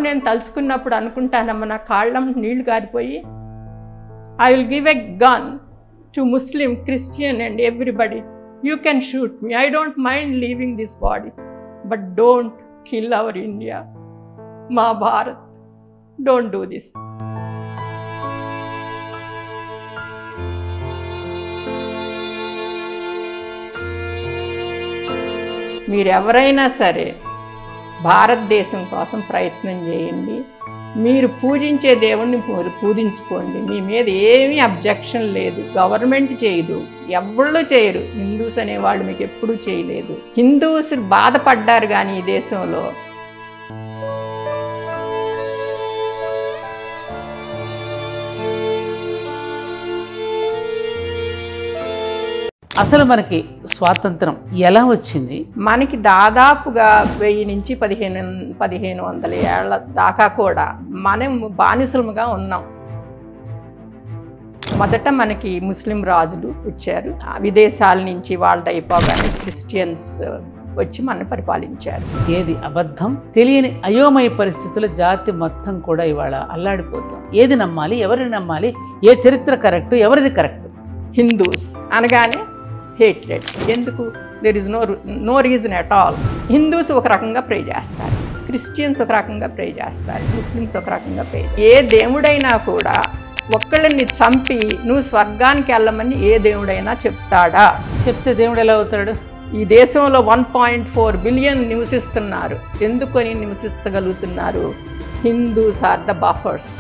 నేను తలుచుకున్నప్పుడు అనుకుంటానమ్మ, నా కాళ్ళం నీళ్లు కారిపోయి, I will give a gun to Muslim, Christian and everybody. You can shoot me, I don't mind leaving this body, but don't kill our India, మా Bharat. Don't do this. మీరెవరైనా సరే భారతదేశం కోసం ప్రయత్నం చేయండి. మీరు పూజించే దేవుణ్ణి మీరు పూజించుకోండి. మీ మీద ఏమీ అబ్జెక్షన్ లేదు. గవర్నమెంట్ చేయదు, ఎవళ్ళు చేయరు. హిందూస్ అనేవాళ్ళు మీకు ఎప్పుడూ చేయలేదు. హిందూస్ బాధపడ్డారు కానీ ఈ దేశంలో. అసలు మనకి స్వాతంత్రం ఎలా వచ్చింది? మనకి దాదాపుగా 1000 నుంచి 1500 ఏళ్ల దాకా కూడా మనం బానిసలుగా ఉన్నాం. మొదట మనకి ముస్లిం రాజులు వచ్చారు. విదేశాల నుంచి వాళ్ళు అయిపోగానే క్రిస్టియన్స్ వచ్చి మన పరిపాలించారు. ఏది అబద్ధం తెలియని అయోమయ పరిస్థితుల జాతి మొత్తం కూడా ఇవాళ అల్లాడిపోతాం. ఏది నమ్మాలి, ఎవరిని నమ్మాలి, ఏ చరిత్ర కరెక్ట్, ఎవరిది కరెక్ట్? హిందూస్ అనగానే హేట్రెడ్. ఎందుకు? There is no reason at all. Hindus ఒక రకంగా ప్రే చేస్తారు, క్రిస్టియన్స్ ఒక రకంగా ప్రే చేస్తారు, ముస్లిమ్స్ ఒక రకంగా ప్రే. ఏ దేవుడైనా కూడా ఒక్కళ్ళని చంపి నువ్వు స్వర్గానికి వెళ్ళమని ఏ దేవుడైనా చెప్తాడా? చెప్తే దేవుడు ఎలా అవుతాడు? ఈ దేశంలో 1.4 బిలియన్ నివసిస్తున్నారు. ఎందుకని నివసించగలుగుతున్నారు? Hindus are the buffers.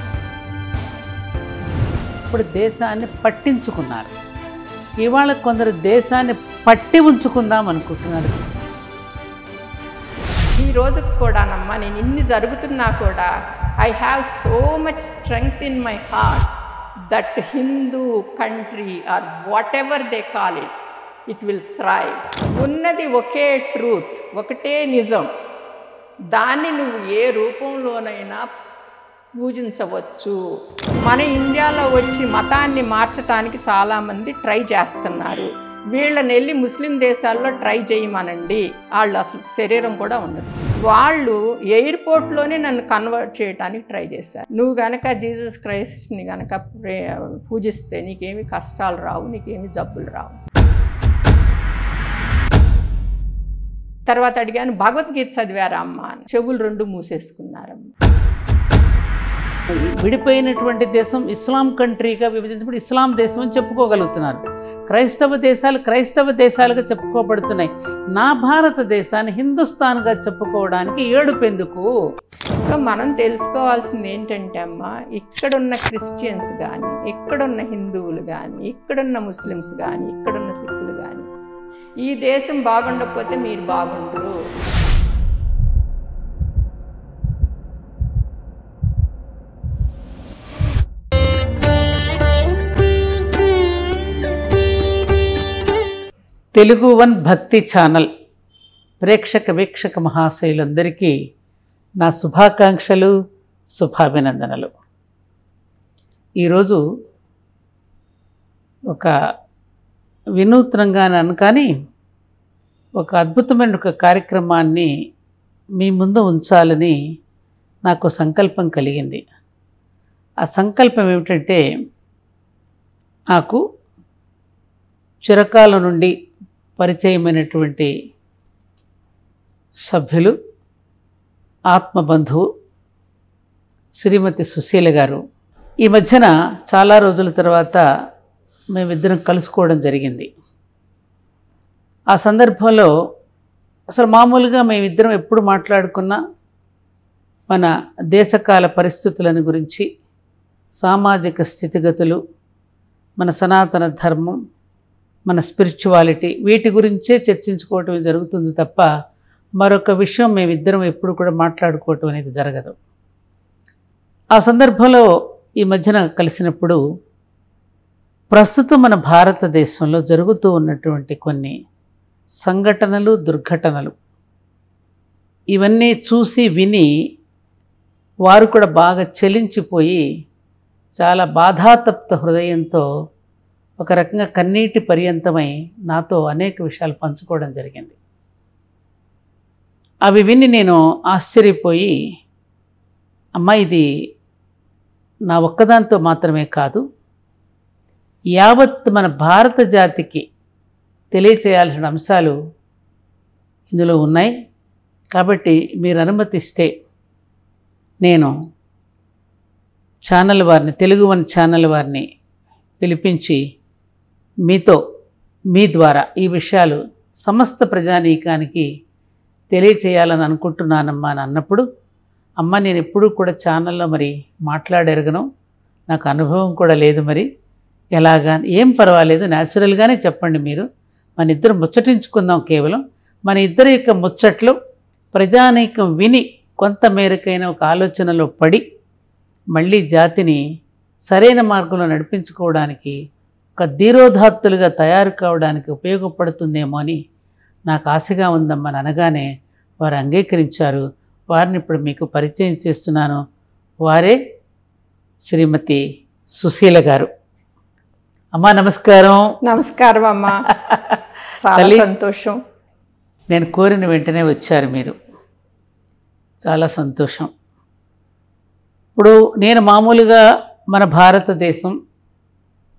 ఇప్పుడు దేశాన్ని పట్టించుకున్నారు. ఇవాళ కొందరు దేశాన్ని పట్టి ఉంచుకుందాం అనుకుంటున్నారు. ఈ రోజుకు కూడానమ్మా, నేను ఇన్ని జరుగుతున్నా కూడా I have so much strength in my heart that Hindu country or whatever they call it, it will thrive. ఉన్నది ఒకే ట్రూత్, ఒకటే నిజం. దాన్ని నువ్వు ఏ రూపంలోనైనా పూజించవచ్చు. మన ఇండియాలో వచ్చి మతాన్ని మార్చడానికి చాలామంది ట్రై చేస్తున్నారు. వీళ్ళని వెళ్ళి ముస్లిం దేశాల్లో ట్రై చేయమనండి, వాళ్ళు అసలు శరీరం కూడా ఉండదు. వాళ్ళు ఎయిర్పోర్ట్లోనే నన్ను కన్వర్ట్ చేయడానికి ట్రై చేశారు. నువ్వు కనుక జీసస్ క్రైస్ట్ని కనుక పూజిస్తే నీకేమి కష్టాలు రావు, నీకేమి జబ్బులు రావు. తర్వాత అడిగాను, భగవద్గీత చదివారా అమ్మ అని. చెవులు 2 మూసేసుకున్నారమ్మ. విడిపోయినటువంటి దేశం ఇస్లాం కంట్రీగా విభజించబడి ఇస్లాం దేశం అని చెప్పుకోగలుగుతున్నారు. క్రైస్తవ దేశాలు క్రైస్తవ దేశాలుగా చెప్పుకోబడుతున్నాయి. నా భారతదేశాన్ని హిందుస్థాన్గా చెప్పుకోవడానికి ఏడుపెందుకు? సో మనం తెలుసుకోవాల్సింది ఏంటంటే అమ్మ, ఇక్కడున్న క్రిస్టియన్స్ కానీ, ఇక్కడున్న హిందువులు కానీ, ఇక్కడున్న ముస్లిమ్స్ కానీ, ఇక్కడున్న సిక్కులు కానీ, ఈ దేశం బాగుండకపోతే మీరు బాగుండరు. తెలుగు వన్ భక్తి ఛానల్ వీక్షక మహాశయులందరికీ నా శుభాకాంక్షలు, శుభాభినందనలు. ఈరోజు ఒక వినూత్నంగా కానీ ఒక అద్భుతమైన ఒక కార్యక్రమాన్ని మీ ముందు ఉంచాలని నాకు సంకల్పం కలిగింది. ఆ సంకల్పం ఏమిటంటే, నాకు చిరకాలం నుండి పరిచయమైనటువంటి సభ్యులు, ఆత్మబంధువు శ్రీమతి సుశీల గారు ఈ మధ్యన చాలా రోజుల తర్వాత మేమిద్దరం కలుసుకోవడం జరిగింది. ఆ సందర్భంలో అసలు మామూలుగా మేమిద్దరం ఎప్పుడు మాట్లాడుకున్నా మన దేశకాల పరిస్థితులను గురించి, సామాజిక స్థితిగతులు, మన సనాతన ధర్మం, మన స్పిరిచువాలిటీ, వీటి గురించే చర్చించుకోవటం జరుగుతుంది తప్ప మరొక విషయం మేమిద్దరం ఎప్పుడు కూడా మాట్లాడుకోవటం అనేది జరగదు. ఆ సందర్భంలో ఈ మధ్యన కలిసినప్పుడు ప్రస్తుతం మన భారతదేశంలో జరుగుతూ ఉన్నటువంటి కొన్ని సంఘటనలు, దుర్ఘటనలు, ఇవన్నీ చూసి విని వారు కూడా బాగా చలించిపోయి చాలా బాధాతప్త హృదయంతో ఒక రకంగా కన్నీటి పర్యంతమై నాతో అనేక విషయాలు పంచుకోవడం జరిగింది. అవి విని నేను ఆశ్చర్యపోయి అమ్మ ఇది నా ఒక్కదాంతో మాత్రమే కాదు, యావత్ మన భారత జాతికి తెలియచేయాల్సిన అంశాలు ఇందులో ఉన్నాయి. కాబట్టి మీరు అనుమతిస్తే నేను ఛానల్ వారిని, తెలుగు వన్ ఛానల్ వారిని పిలిపించి మీతో, మీ ద్వారా ఈ విషయాలు సమస్త ప్రజానీకానికి తెలియచేయాలని అనుకుంటున్నానమ్మా అని అన్నప్పుడు, అమ్మ నేను ఎప్పుడూ కూడా ఛానల్లో మరి మాట్లాడెరగను, నాకు అనుభవం కూడా లేదు, మరి ఎలాగా, ఏం పర్వాలేదు, న్యాచురల్గానే చెప్పండి, మీరు మన ఇద్దరు ముచ్చటించుకుందాం, కేవలం మన ఇద్దరి యొక్క ముచ్చట్లు ప్రజానీకం విని కొంత మేరకైన ఒక ఆలోచనలో పడి మళ్ళీ జాతిని సరైన మార్గంలో నడిపించుకోవడానికి, ఒక ధీరోధాత్తులుగా తయారు కావడానికి ఉపయోగపడుతుందేమో అని నాకు ఆశగా ఉందమ్మని అనగానే వారు అంగీకరించారు. వారిని ఇప్పుడు మీకు పరిచయం చేస్తున్నాను. వారే శ్రీమతి సుశీల గారు. అమ్మా నమస్కారం. నమస్కారం అమ్మా, చాలా సంతోషం. నేను కోరిన వెంటనే వచ్చారు మీరు, చాలా సంతోషం. ఇప్పుడు నేను మామూలుగా మన భారతదేశం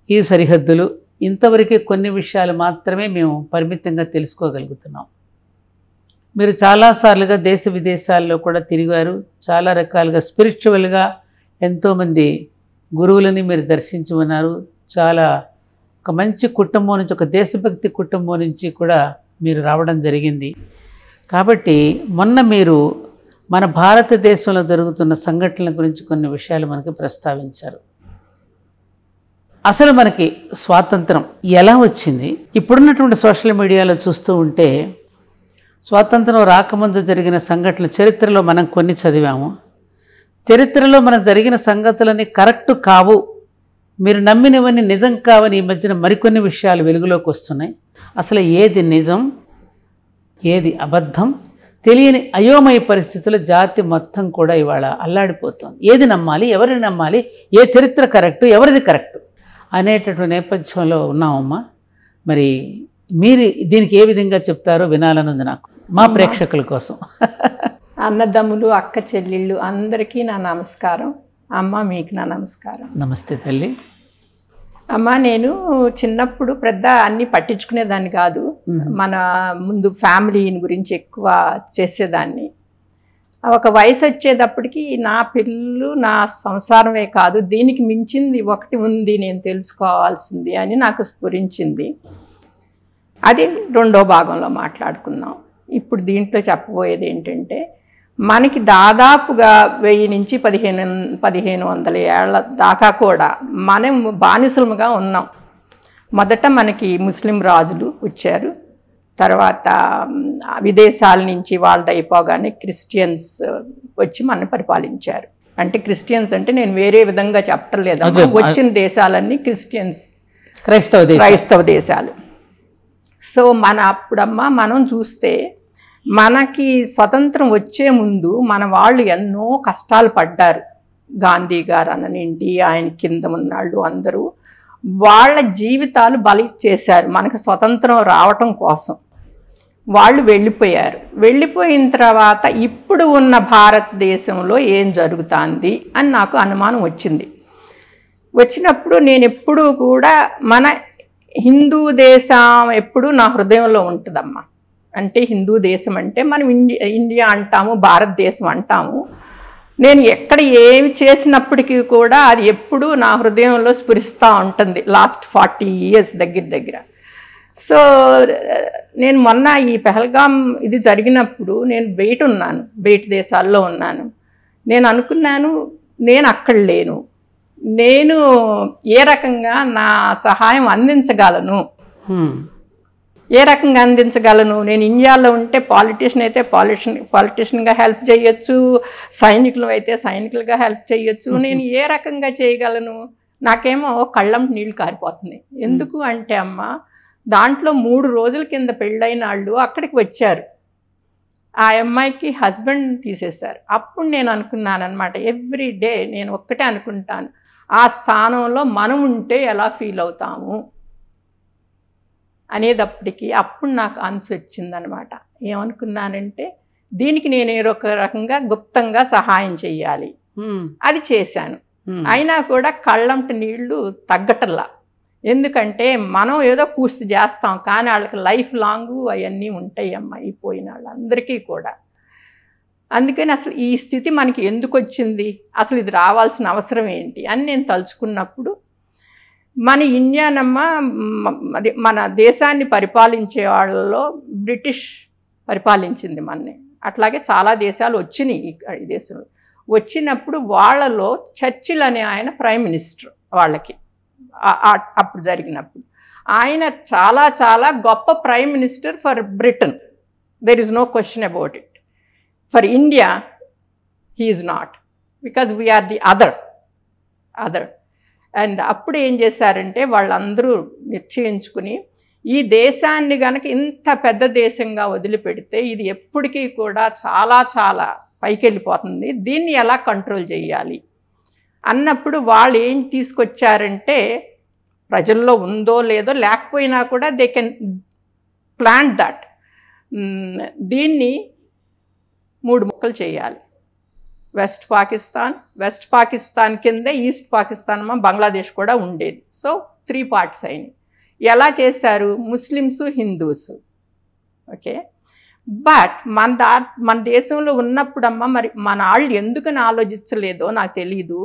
ఈ సరిహద్దులు ఇంతవరకే కొన్ని విషయాలు మాత్రమే మేము పరిమితంగా తెలుసుకోగలుగుతున్నాం. మీరు చాలాసార్లుగా దేశ విదేశాల్లో కూడా తిరిగారు, చాలా రకాలుగా స్పిరిచువల్గా ఎంతోమంది గురువులని మీరు దర్శించి ఉన్నారు. చాలా ఒక మంచి కుటుంబం నుంచి, ఒక దేశభక్తి కుటుంబం నుంచి కూడా మీరు రావడం జరిగింది. కాబట్టి మొన్న మీరు మన భారతదేశంలో జరుగుతున్న సంఘటనల గురించి కొన్ని విషయాలు మనకి ప్రస్తావించారు. అసలు మనకి స్వాతంత్రం ఎలా వచ్చింది? ఇప్పుడున్నటువంటి సోషల్ మీడియాలో చూస్తూ ఉంటే స్వాతంత్రం రాకముందు జరిగిన సంఘటనలు చరిత్రలో మనం కొన్ని చదివాము. చరిత్రలో మనం జరిగిన సంగతులని కరెక్ట్ కావు, మీరు నమ్మినవన్నీ నిజం కావని ఈ మధ్యన మరికొన్ని విషయాలు వెలుగులోకి వస్తున్నాయి. అసలు ఏది నిజం, ఏది అబద్ధం తెలియని అయోమయ పరిస్థితుల్లో జాతి మొత్తం కూడా ఇవాళ అల్లాడిపోతుంది. ఏది నమ్మాలి, ఎవరిని నమ్మాలి, ఏ చరిత్ర కరెక్టు, ఎవరిది కరెక్టు అనేటటువంటి నేపథ్యంలో ఉన్నామమ్మా. మరి మీరు దీనికి ఏ విధంగా చెప్తారో వినాలనుంది నాకు, మా ప్రేక్షకుల కోసం. అన్నదమ్ములు, అక్క చెల్లెళ్ళు అందరికీ నా నమస్కారం. అమ్మ మీకు నా నమస్కారం. నమస్తే తల్లి. అమ్మ నేను చిన్నప్పుడు పెద్ద అన్నీ పట్టించుకునేదాన్ని కాదు. మన ముందు ఫ్యామిలీని గురించి ఎక్కువ చేసేదాన్ని. ఒక వయసు వచ్చేటప్పటికి నా పిల్లలు, నా సంసారమే కాదు, దీనికి మించింది ఒకటి ఉంది నేను తెలుసుకోవాల్సింది అని నాకు స్ఫురించింది. అది రెండో భాగంలో మాట్లాడుకుందాం. ఇప్పుడు దీంట్లో చెప్పబోయేది ఏంటంటే, మనకి దాదాపుగా 1000 నుంచి 1500 ఏళ్ల దాకా కూడా మనం బానిసలుగా ఉన్నాం. మొదట మనకి ముస్లిం రాజులు వచ్చారు, తర్వాత విదేశాల నుంచి వాళ్ళది అయిపోగానే క్రిస్టియన్స్ వచ్చి మనని పరిపాలించారు. అంటే క్రిస్టియన్స్ అంటే నేను వేరే విధంగా చెప్పటం లేదు, వచ్చిన దేశాలన్నీ క్రిస్టియన్స్, క్రైస్తవ దేశాలు. సో అప్పుడమ్మా మనం చూస్తే మనకి స్వతంత్రం వచ్చే ముందు మన వాళ్ళు ఎన్నో కష్టాలు పడ్డారు. గాంధీ గారు అననింటి, ఆయన కింద ఉన్నాళ్ళు అందరూ వాళ్ళ జీవితాలు బలి చేశారు మనకు స్వతంత్రం రావటం కోసం. వాళ్ళు వెళ్ళిపోయారు. వెళ్ళిపోయిన తర్వాత ఇప్పుడు ఉన్న భారతదేశంలో ఏం జరుగుతుంది అని నాకు అనుమానం వచ్చింది. వచ్చినప్పుడు నేను ఎప్పుడూ కూడా మన హిందూ దేశం ఎప్పుడు నా హృదయంలో ఉంటుందమ్మా. అంటే హిందూ దేశం అంటే మనం ఇండియా అంటాము, భారతదేశం అంటాము. నేను ఎక్కడ ఏమి చేసినప్పటికీ కూడా అది ఎప్పుడూ నా హృదయంలో స్ఫురిస్తూ ఉంటుంది లాస్ట్ 40 years దగ్గర. సో నేను మొన్న ఈ పెహల్గాం ఇది జరిగినప్పుడు నేను బయట దేశాల్లో ఉన్నాను. నేను అనుకున్నాను, నేను అక్కడ లేను, నేను ఏ రకంగా నా సహాయం అందించగలను, ఏ రకంగా అందించగలను. నేను ఇండియాలో ఉంటే పాలిటీషియన్ అయితే పాలిటీషియన్గా హెల్ప్ చేయొచ్చు, సైనికులు అయితే సైనికులుగా హెల్ప్ చేయొచ్చు. నేను ఏ రకంగా చేయగలను? నాకేమో కళ్ళం నీళ్లు కారిపోతున్నాయి. ఎందుకు అంటే అమ్మ, దాంట్లో 3 రోజుల కింద పెళ్ళైన వాళ్ళు అక్కడికి వచ్చారు. ఆ అమ్మాయికి హస్బెండ్ తీసేశారు. అప్పుడు నేను అనుకున్నాను అనమాట, ఎవ్రీ డే నేను ఒక్కటే అనుకుంటాను, ఆ స్థానంలో మనం ఉంటే ఎలా ఫీల్ అవుతాము అనేటప్పటికీ అప్పుడు నాకు ఆన్సర్ వచ్చిందనమాట. ఏమనుకున్నానంటే, దీనికి నేను ఒక రకంగా గుప్తంగా సహాయం చేయాలి. అది చేశాను. అయినా కూడా కళ్ళంటి నీళ్లు తగ్గటల్లా. ఎందుకంటే మనం ఏదో పూర్తి చేస్తాం, కానీ వాళ్ళకి లైఫ్ లాంగ్ అవన్నీ ఉంటాయి అమ్మ, అయిపోయిన వాళ్ళందరికీ కూడా. అందుకని అసలు ఈ స్థితి మనకి ఎందుకు వచ్చింది, అసలు ఇది రావాల్సిన అవసరం ఏంటి అని నేను తలుచుకున్నప్పుడు, మన ఇండియానమ్మ అది మన దేశాన్ని పరిపాలించే వాళ్ళలో బ్రిటిష్ పరిపాలించింది మనని. అట్లాగే చాలా దేశాలు వచ్చినాయి ఈ దేశంలో. వచ్చినప్పుడు వాళ్ళలో చర్చిల్ అనే ఆయన ప్రైమ్ మినిస్టర్ వాళ్ళకి అప్పుడు జరిగినప్పుడు. ఆయన చాలా చాలా గొప్ప prime minister for Britain. There is no question about it. For India he is not, because we are the other. And అప్పుడు ఏం చేశారంటే వాళ్ళందరూ నిశ్చయించుకుని, ఈ దేశాన్ని కనుక ఇంత పెద్ద దేశంగా వదిలిపెడితే ఇది ఎప్పటికీ కూడా చాలా చాలా పైకి వెళ్ళిపోతుంది, దీన్ని ఎలా కంట్రోల్ చేయాలి అన్నప్పుడు వాళ్ళు ఏం తీసుకొచ్చారంటే, ప్రజల్లో ఉందో లేదో లేకపోయినా కూడా దే కెన్ ప్లాన్ దట్, దీన్ని 3 ముక్కలు చేయాలి. వెస్ట్ పాకిస్తాన్ కిందే ఈస్ట్ పాకిస్తాన్ బంగ్లాదేశ్ కూడా ఉండేది. సో 3 పార్ట్స్ అయినాయి. ఎలా చేశారు? Muslims, Hindus. ఓకే. బట్ మన దేశంలో ఉన్నప్పుడమ్మ మరి మన వాళ్ళు ఎందుకని ఆలోచించలేదో నాకు తెలీదు.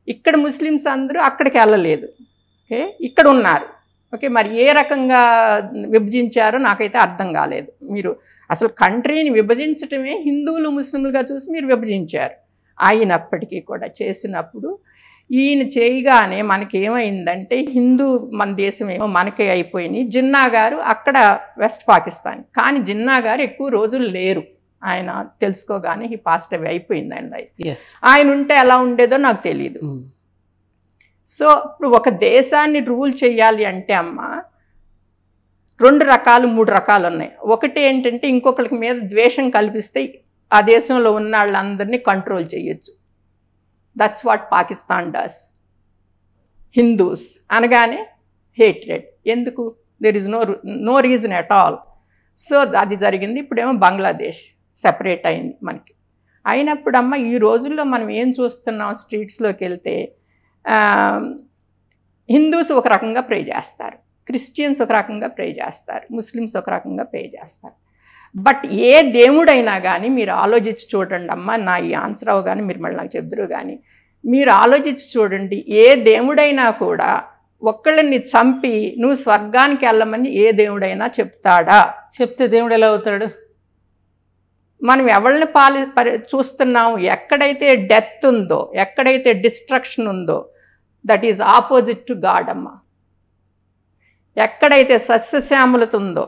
ఇక్కడ ముస్లిమ్స్ అందరూ అక్కడికి వెళ్ళలేదు. ఓకే, ఇక్కడ ఉన్నారు. ఓకే, మరి ఏ రకంగా విభజించారో నాకైతే అర్థం కాలేదు. మీరు అసలు కంట్రీని విభజించటమే హిందువులు ముస్లింలుగా చూసి మీరు విభజించారు. అయినప్పటికీ కూడా చేసినప్పుడు ఈయన చేయగానే మనకేమైందంటే, హిందూ మన దేశం ఏమో మనకే అయిపోయినాయి. జిన్నా గారు అక్కడ వెస్ట్ పాకిస్తాన్, కానీ జిన్నా గారు ఎక్కువ రోజులు లేరు. ఆయన తెలుసుకోగానే హీ పాస్ట్ అవే అయిపోయింది ఆయన లైఫ్. ఆయన ఉంటే ఎలా ఉండేదో నాకు తెలియదు. సో ఇప్పుడు ఒక దేశాన్ని రూల్ చేయాలి అంటే అమ్మ 2 రకాలు 3 రకాలు ఉన్నాయి. ఒకటి ఏంటంటే, ఇంకొకరికి మీద ద్వేషం కల్పిస్తే ఆ దేశంలో ఉన్న వాళ్ళందరినీ కంట్రోల్ చేయొచ్చు. That's what Pakistan does. Hindus అనగానే హేట్రెడ్. ఎందుకు? There is no reason at all. So అది జరిగింది. ఇప్పుడేమో బంగ్లాదేశ్ సెపరేట్ అయింది మనకి. అయినప్పుడమ్మ ఈ రోజుల్లో మనం ఏం చూస్తున్నాం, స్ట్రీట్స్లోకి వెళ్తే హిందూస్ ఒక రకంగా ప్రే చేస్తారు, క్రిస్టియన్స్ ఒక రకంగా ప్రే చేస్తారు, ముస్లిమ్స్ ఒక రకంగా ప్రే చేస్తారు. బట్ ఏ దేవుడైనా కానీ మీరు ఆలోచించి చూడండి అమ్మ, నా ఈ ఆన్సర్ అవగానే మీరు మళ్ళీ నాకు చెప్దురు కానీ, మీరు ఆలోచించి చూడండి, ఏ దేవుడైనా కూడా ఒక్కళ్ళని చంపి నువ్వు స్వర్గానికి వెళ్ళమని ఏ దేవుడైనా చెప్తాడా? చెప్తే దేవుడు ఎలా అవుతాడు? మనం ఎవరిని చూస్తున్నాము, ఎక్కడైతే డెత్ ఉందో, ఎక్కడైతే డిస్ట్రక్షన్ ఉందో, that is opposite to God అమ్మ. ఎక్కడైతే సస్యశ్యామలత ఉందో,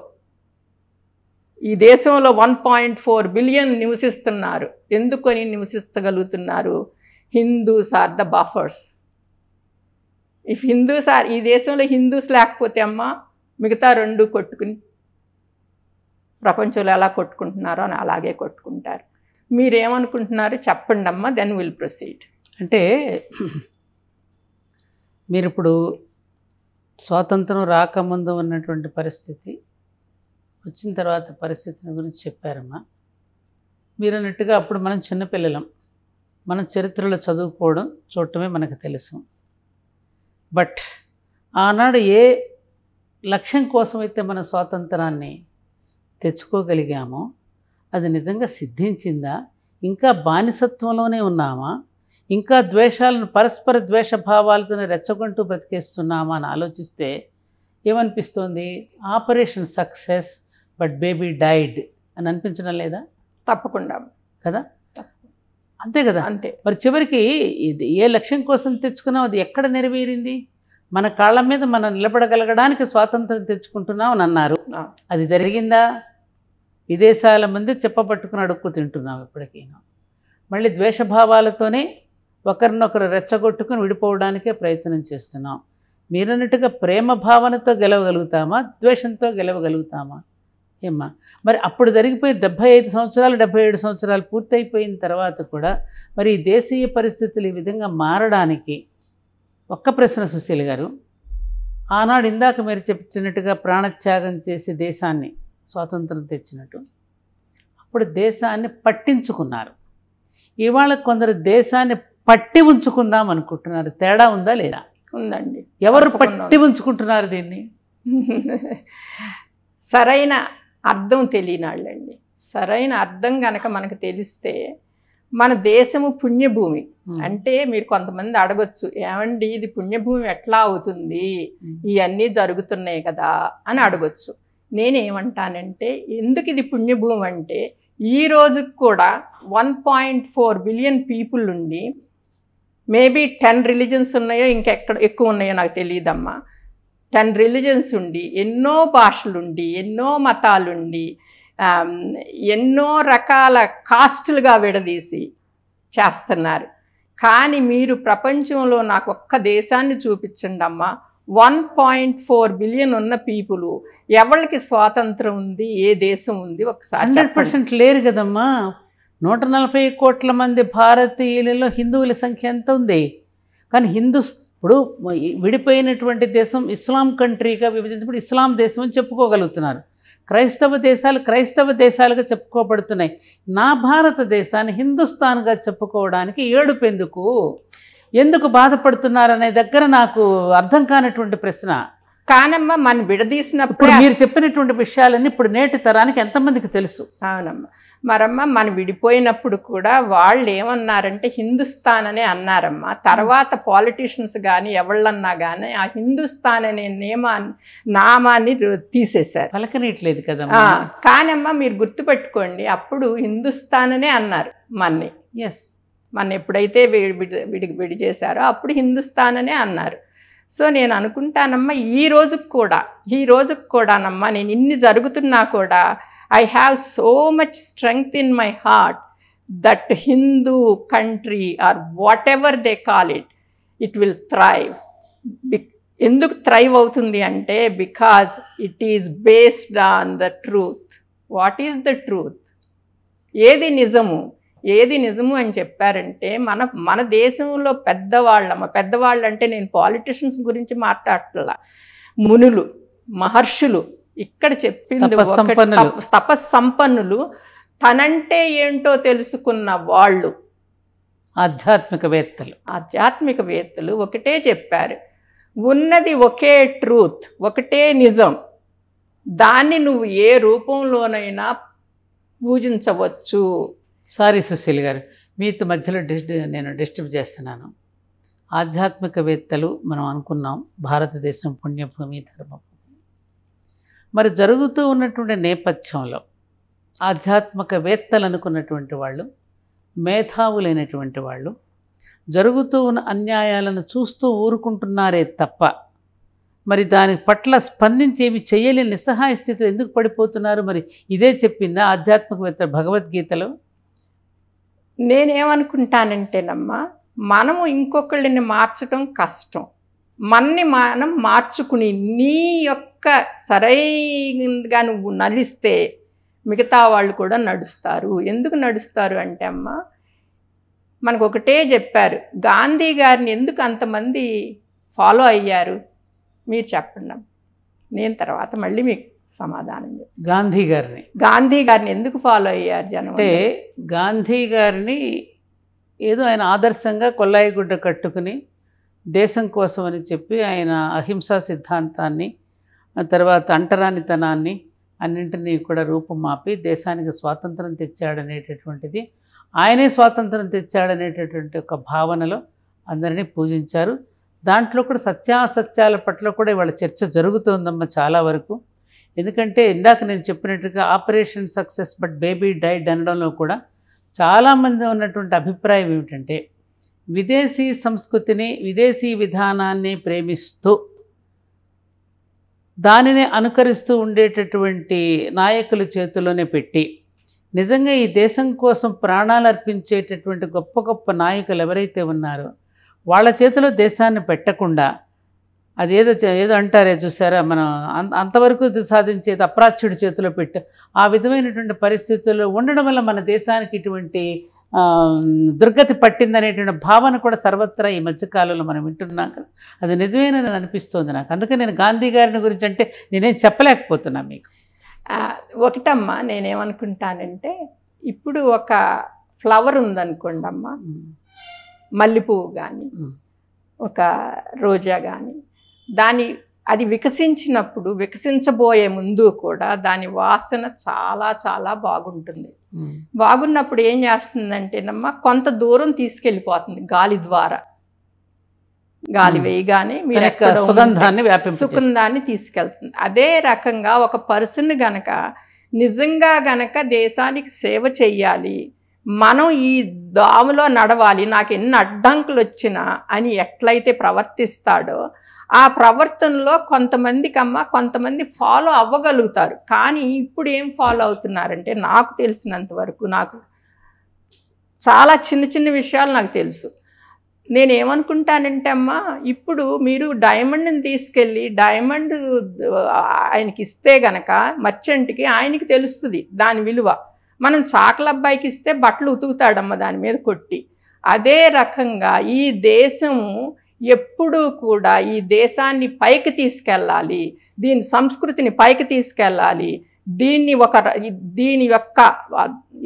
ఈ దేశంలో 1.4 బిలియన్ నివసిస్తున్నారు. ఎందుకని నివసించగలుగుతున్నారు? Hindus are the buffers. If Hindus are, ఈ దేశంలో హిందూస్ లేకపోతే అమ్మ మిగతా 2 కొట్టుకుని ప్రపంచంలో ఎలా కొట్టుకుంటున్నారో అని అలాగే కొట్టుకుంటారు. మీరేమనుకుంటున్నారు చెప్పండి అమ్మ, దెన్ విల్ ప్రొసీడ్. అంటే మీరు ఇప్పుడు స్వాతంత్రం రాకముందు ఉన్నటువంటి పరిస్థితి, వచ్చిన తర్వాత పరిస్థితిని గురించి చెప్పారమ్మా. మీరు అన్నట్టుగా అప్పుడు మనం చిన్నపిల్లలం, మనం చరిత్రలో చదువుకోవడం చూడటమే మనకు తెలుసు. బట్ ఆనాడు ఏ లక్ష్యం కోసమైతే మన స్వాతంత్రాన్ని తెచ్చుకోగలిగామో అది నిజంగా సిద్ధించిందా? ఇంకా బానిసత్వంలోనే ఉన్నామా? ఇంకా ద్వేషాలను, పరస్పర ద్వేషభావాలతో రెచ్చగొంటూ బ్రతికేస్తున్నామా అని ఆలోచిస్తే ఏమనిపిస్తోంది? Operation success but baby died అని అనిపించడం లేదా? తప్పకుండా కదా, అంతే కదా. అంతే. మరి చివరికి ఇది ఏ లక్ష్యం కోసం తెచ్చుకున్నాం, అది ఎక్కడ నెరవేరింది? మన కాళ్ళ మీద మనం నిలబడగలగడానికి స్వాతంత్రం తెచ్చుకుంటున్నాం అని అన్నారు. అది జరిగిందా? విదేశాల ముందే చెప్పపట్టుకుని అడుక్కు తింటున్నాం ఇప్పటికైనా. మళ్ళీ ద్వేషభావాలతోనే ఒకరినొకరు రెచ్చగొట్టుకుని విడిపోవడానికే ప్రయత్నం చేస్తున్నాం. మీరన్నట్టుగా ప్రేమ భావనతో గెలవగలుగుతామా, ద్వేషంతో గెలవగలుగుతామా? ఏమ్మా మరి అప్పుడు జరిగిపోయి 75 సంవత్సరాలు 77 సంవత్సరాలు పూర్తయిపోయిన తర్వాత కూడా మరి ఈ దేశీయ పరిస్థితులు ఈ విధంగా మారడానికి ఒక్క ప్రశ్న సుశీల్ గారు, ఆనాడు ఇందాక మీరు చెప్పినట్టుగా ప్రాణత్యాగం చేసి దేశాన్ని స్వాతంత్రం తెచ్చినట్టు అప్పుడు దేశాన్ని పట్టించుకున్నారు. ఇవాళ కొందరు దేశాన్ని పట్టి ఉంచుకుందాం అనుకుంటున్నారు. తేడా ఉందా లేదా? ఉందండి. ఎవరు తప్పకుండా పట్టి ఉంచుకుంటున్నారు దీన్ని? సరైన అర్థం తెలియని వాళ్ళండి. సరైన అర్థం కనుక మనకు తెలిస్తే, మన దేశము పుణ్యభూమి అంటే మీరు కొంతమంది అడగొచ్చు, ఏమండి ఇది పుణ్యభూమి ఎట్లా అవుతుంది, ఇవన్నీ జరుగుతున్నాయి కదా అని అడగొచ్చు. నేనేమంటానంటే, ఎందుకు ఇది పుణ్యభూమి అంటే, ఈ రోజుకి కూడా 1.4 బిలియన్ పీపుల్ ఉండి, మేబీ 10 రిలీజన్స్ ఉన్నాయో ఇంకెక్కడ ఎక్కువ ఉన్నాయో నాకు తెలియదమ్మా. 10 రిలీజన్స్ ఉండి, ఎన్నో భాషలుండి, ఎన్నో మతాలుండి, ఎన్నో రకాల కాస్టులుగా విడదీసి చేస్తున్నారు. కానీ మీరు ప్రపంచంలో నాకు ఒక్క దేశాన్ని చూపించండి అమ్మా, 1.4 బిలియన్ ఉన్న పీపుల్ ఎవరికి స్వాతంత్రం ఉంది, ఏ దేశం ఉంది ఒకసారి 100% లేరు కదమ్మా. 140 కోట్ల మంది భారతీయులలో హిందువుల సంఖ్య ఎంత ఉంది? కానీ ఇప్పుడు విడిపోయినటువంటి దేశం ఇస్లాం కంట్రీగా విభజించినప్పుడు ఇస్లాం దేశం అని చెప్పుకోగలుగుతున్నారు. క్రైస్తవ దేశాలు క్రైస్తవ దేశాలుగా చెప్పుకోబడుతున్నాయి. నా భారతదేశాన్ని హిందుస్థాన్గా చెప్పుకోవడానికి ఏడుపు ఎందుకు బాధపడుతున్నారనే దగ్గర నాకు అర్థం కానటువంటి ప్రశ్న. కానమ్మా, మనం విడదీసినప్పుడు ఇప్పుడు మీరు చెప్పినటువంటి విషయాలన్నీ ఇప్పుడు నేటి తరానికి ఎంతమందికి తెలుసు? అవునమ్మా. మరమ్మా మనం విడిపోయినప్పుడు కూడా వాళ్ళు ఏమన్నారంటే హిందుస్థాన్ అనే అన్నారమ్మా. తర్వాత పాలిటీషియన్స్ కానీ ఎవళ్ళన్నా కానీ ఆ హిందుస్థాన్ అనే నామాన్ని తీసేశారు. పలకనీయట్లేదు కదా. కానమ్మా మీరు గుర్తుపెట్టుకోండి, అప్పుడు హిందుస్థాన్ అనే అన్నారు మన్ని. ఎస్, మన ఎప్పుడైతే విడి చేశారో అప్పుడు హిందుస్థాన్ అనే అన్నారు. సో నేను అనుకుంటానమ్మా, ఈ రోజుకు కూడానమ్మా, నేను ఇన్ని జరుగుతున్నా కూడా I have so much strength in my heart that Hindu country or whatever they call it, it will thrive. ఎందుకు థ్రైవ్ అవుతుంది అంటే, because it is based on the truth. What is the truth? ఏది నిజము అని చెప్పారంటే, మన దేశంలో పెద్దవాళ్ళు అంటే నేను పాలిటిషియన్స్ గురించి మాట్లాడట్లా, మునులు మహర్షులు ఇక్కడ చెప్పింది తపస్సంపన్నులు, తనంటే ఏంటో తెలుసుకున్న వాళ్ళు, ఆధ్యాత్మికవేత్తలు ఒకటే చెప్పారు, ఉన్నది ఒకే ట్రూత్, ఒకటే నిజం, దాన్ని నువ్వు ఏ రూపంలోనైనా పూజించవచ్చు. సారీ సుశీల్ గారు, మీతో మధ్యలో నేను డిస్టర్బ్ చేస్తున్నాను. ఆధ్యాత్మికవేత్తలు మనం అనుకున్నాం, భారతదేశం పుణ్యభూమి, ధర్మభూమి. మరి జరుగుతూ ఉన్నటువంటి నేపథ్యంలో ఆధ్యాత్మికవేత్తలు అనుకున్నటువంటి వాళ్ళు, మేధావులైనటువంటి వాళ్ళు జరుగుతూ ఉన్న అన్యాయాలను చూస్తూ ఊరుకుంటున్నారే తప్ప, మరి దాని పట్ల స్పందించి ఏమి చేయలేని నిస్సహాయ స్థితిలో ఎందుకు పడిపోతున్నారు? మరి ఇదే చెప్పిందా ఆధ్యాత్మికవేత్త భగవద్గీతలో? నేనేమనుకుంటానంటేనమ్మా, మనము ఇంకొకళ్ళని మార్చడం కష్టం. మనం మార్చుకుని నీ యొక్క సరైనగా నువ్వు నడిస్తే మిగతా వాళ్ళు కూడా నడుస్తారు. ఎందుకు నడుస్తారు అంటే అమ్మా, మనకు ఒకటే చెప్పారు, గాంధీ గారిని ఎందుకు అంతమంది ఫాలో అయ్యారు మీరు చెప్పండి. నేను తర్వాత మళ్ళీ మీకు సమాధానం చెప్తాను. గాంధీ గారిని ఎందుకు ఫాలో అయ్యారు జనం అంటే, గాంధీ గారిని ఏదో ఆయన ఆదర్శంగా కొల్లాయిగుడ్డ కట్టుకుని దేశం కోసం అని చెప్పి ఆయన అహింసా సిద్ధాంతాన్ని, తర్వాత అంటరానితనాన్ని అన్నింటినీ కూడా రూపుమాపి దేశానికి స్వాతంత్రం తెచ్చాడనేటటువంటిది, ఆయనే స్వాతంత్రం తెచ్చాడనేటటువంటి ఒక భావనలో అందరినీ పూజించారు. దాంట్లో కూడా సత్యాసత్యాల పట్ల కూడా ఇవాళ చర్చ జరుగుతుందమ్మా చాలా వరకు. ఎందుకంటే ఇందాక నేను చెప్పినట్టుగా operation success but baby died అనడంలో కూడా చాలామంది ఉన్నటువంటి అభిప్రాయం ఏమిటంటే, విదేశీ సంస్కృతిని, విదేశీ విధానాన్ని ప్రేమిస్తూ దానిని అనుకరిస్తూ ఉండేటటువంటి నాయకుల చేతిలోనే పెట్టి, నిజంగా ఈ దేశం కోసం ప్రాణాలు అర్పించేటటువంటి గొప్ప గొప్ప నాయకులు ఎవరైతే ఉన్నారో వాళ్ళ చేతిలో దేశాన్ని పెట్టకుండా, ఏదో అంటారే చూసారా, మనం అంతవరకు సాధించేది అప్రాచ్యుడి చేతిలో పెట్టి ఆ విధమైనటువంటి పరిస్థితుల్లో ఉండడం వల్ల మన దేశానికి ఇటువంటి దుర్గతి పట్టిందనేటువంటి భావన కూడా సర్వత్రా ఈ మధ్యకాలంలో మనం వింటున్నాం కదా. అది నిజమేనని అనిపిస్తోంది నాకు. అందుకే నేను గాంధీ గారిని గురించి అంటే నేనేం చెప్పలేకపోతున్నా మీకు. ఒకటమ్మా, నేనేమనుకుంటానంటే, ఇప్పుడు ఒక ఫ్లవర్ ఉందనుకోండి అమ్మా, మల్లెపువ్వు కానీ ఒక రోజా కానీ అది వికసించినప్పుడు వికసించబోయే ముందు కూడా దాని వాసన చాలా చాలా బాగుంటుంది. బాగున్నప్పుడు ఏం చేస్తుందంటేనమ్మా కొంత దూరం తీసుకెళ్ళిపోతుంది గాలి ద్వారా. గాలి వేయగానే మీరు సుగంధాన్ని తీసుకెళ్తుంది. అదే రకంగా ఒక పర్సన్ గనక నిజంగా గనక దేశానికి సేవ చెయ్యాలి, మనం ఈ దాములో నడవాలి, నాకు ఎన్ని అడ్డంకులు వచ్చినా అని ఎట్లయితే ప్రవర్తిస్తాడో ఆ ప్రవర్తనలో కొంతమంది ఫాలో అవ్వగలుగుతారు. కానీ ఇప్పుడు ఏం ఫాలో అవుతున్నారంటే నాకు తెలిసినంత వరకు, నాకు చాలా చిన్న చిన్న విషయాలు నాకు తెలుసు. నేనేమనుకుంటానంటే అమ్మా, ఇప్పుడు మీరు డైమండ్ని తీసుకెళ్ళి డైమండ్ ఆయనకి ఇస్తే గనక మర్చెంట్కి ఆయనకి తెలుస్తుంది దాని విలువ. మనం చాకలబ్బాయికి ఇస్తే బట్టలు ఉతుకుతాడమ్మ దాని మీద కొట్టి. అదే రకంగా ఈ దేశము ఎప్పుడూ కూడా ఈ దేశాన్ని పైకి తీసుకెళ్ళాలి, దీని సంస్కృతిని పైకి తీసుకెళ్ళాలి, దీని యొక్క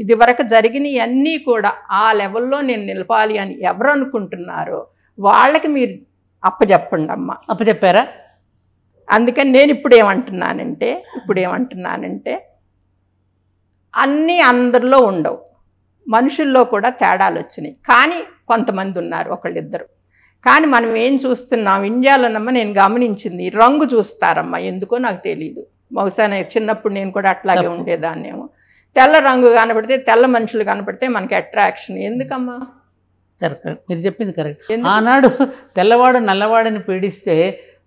ఇది వరకు జరిగినవన్నీ కూడా ఆ లెవెల్లో నేను నిలపాలి అని ఎవరు అనుకుంటున్నారో వాళ్ళకి మీరు అప్పచెప్పండి అమ్మ. అప్పచెప్పారా? అందుకని నేను ఇప్పుడేమంటున్నానంటే అన్నీ అందరిలో ఉండవు, మనుషుల్లో కూడా తేడాలు వచ్చినాయి. కానీ కొంతమంది ఉన్నారు, ఒకళ్ళిద్దరు. కానీ మనం ఏం చూస్తున్నాం ఇండియాలోనమ్మా, నేను గమనించింది రంగు చూస్తారమ్మా, ఎందుకో నాకు తెలియదు. బహుశా చిన్నప్పుడు నేను కూడా అట్లాగే ఉండేదాన్నేమో. తెల్ల రంగు కనపడితే, తెల్ల మనుషులు కనపడితే మనకి అట్రాక్షన్. ఎందుకమ్మా? మీరు చెప్పింది కరెక్ట్. ఆనాడు తెల్లవాడు నల్లవాడిని పీడిస్తే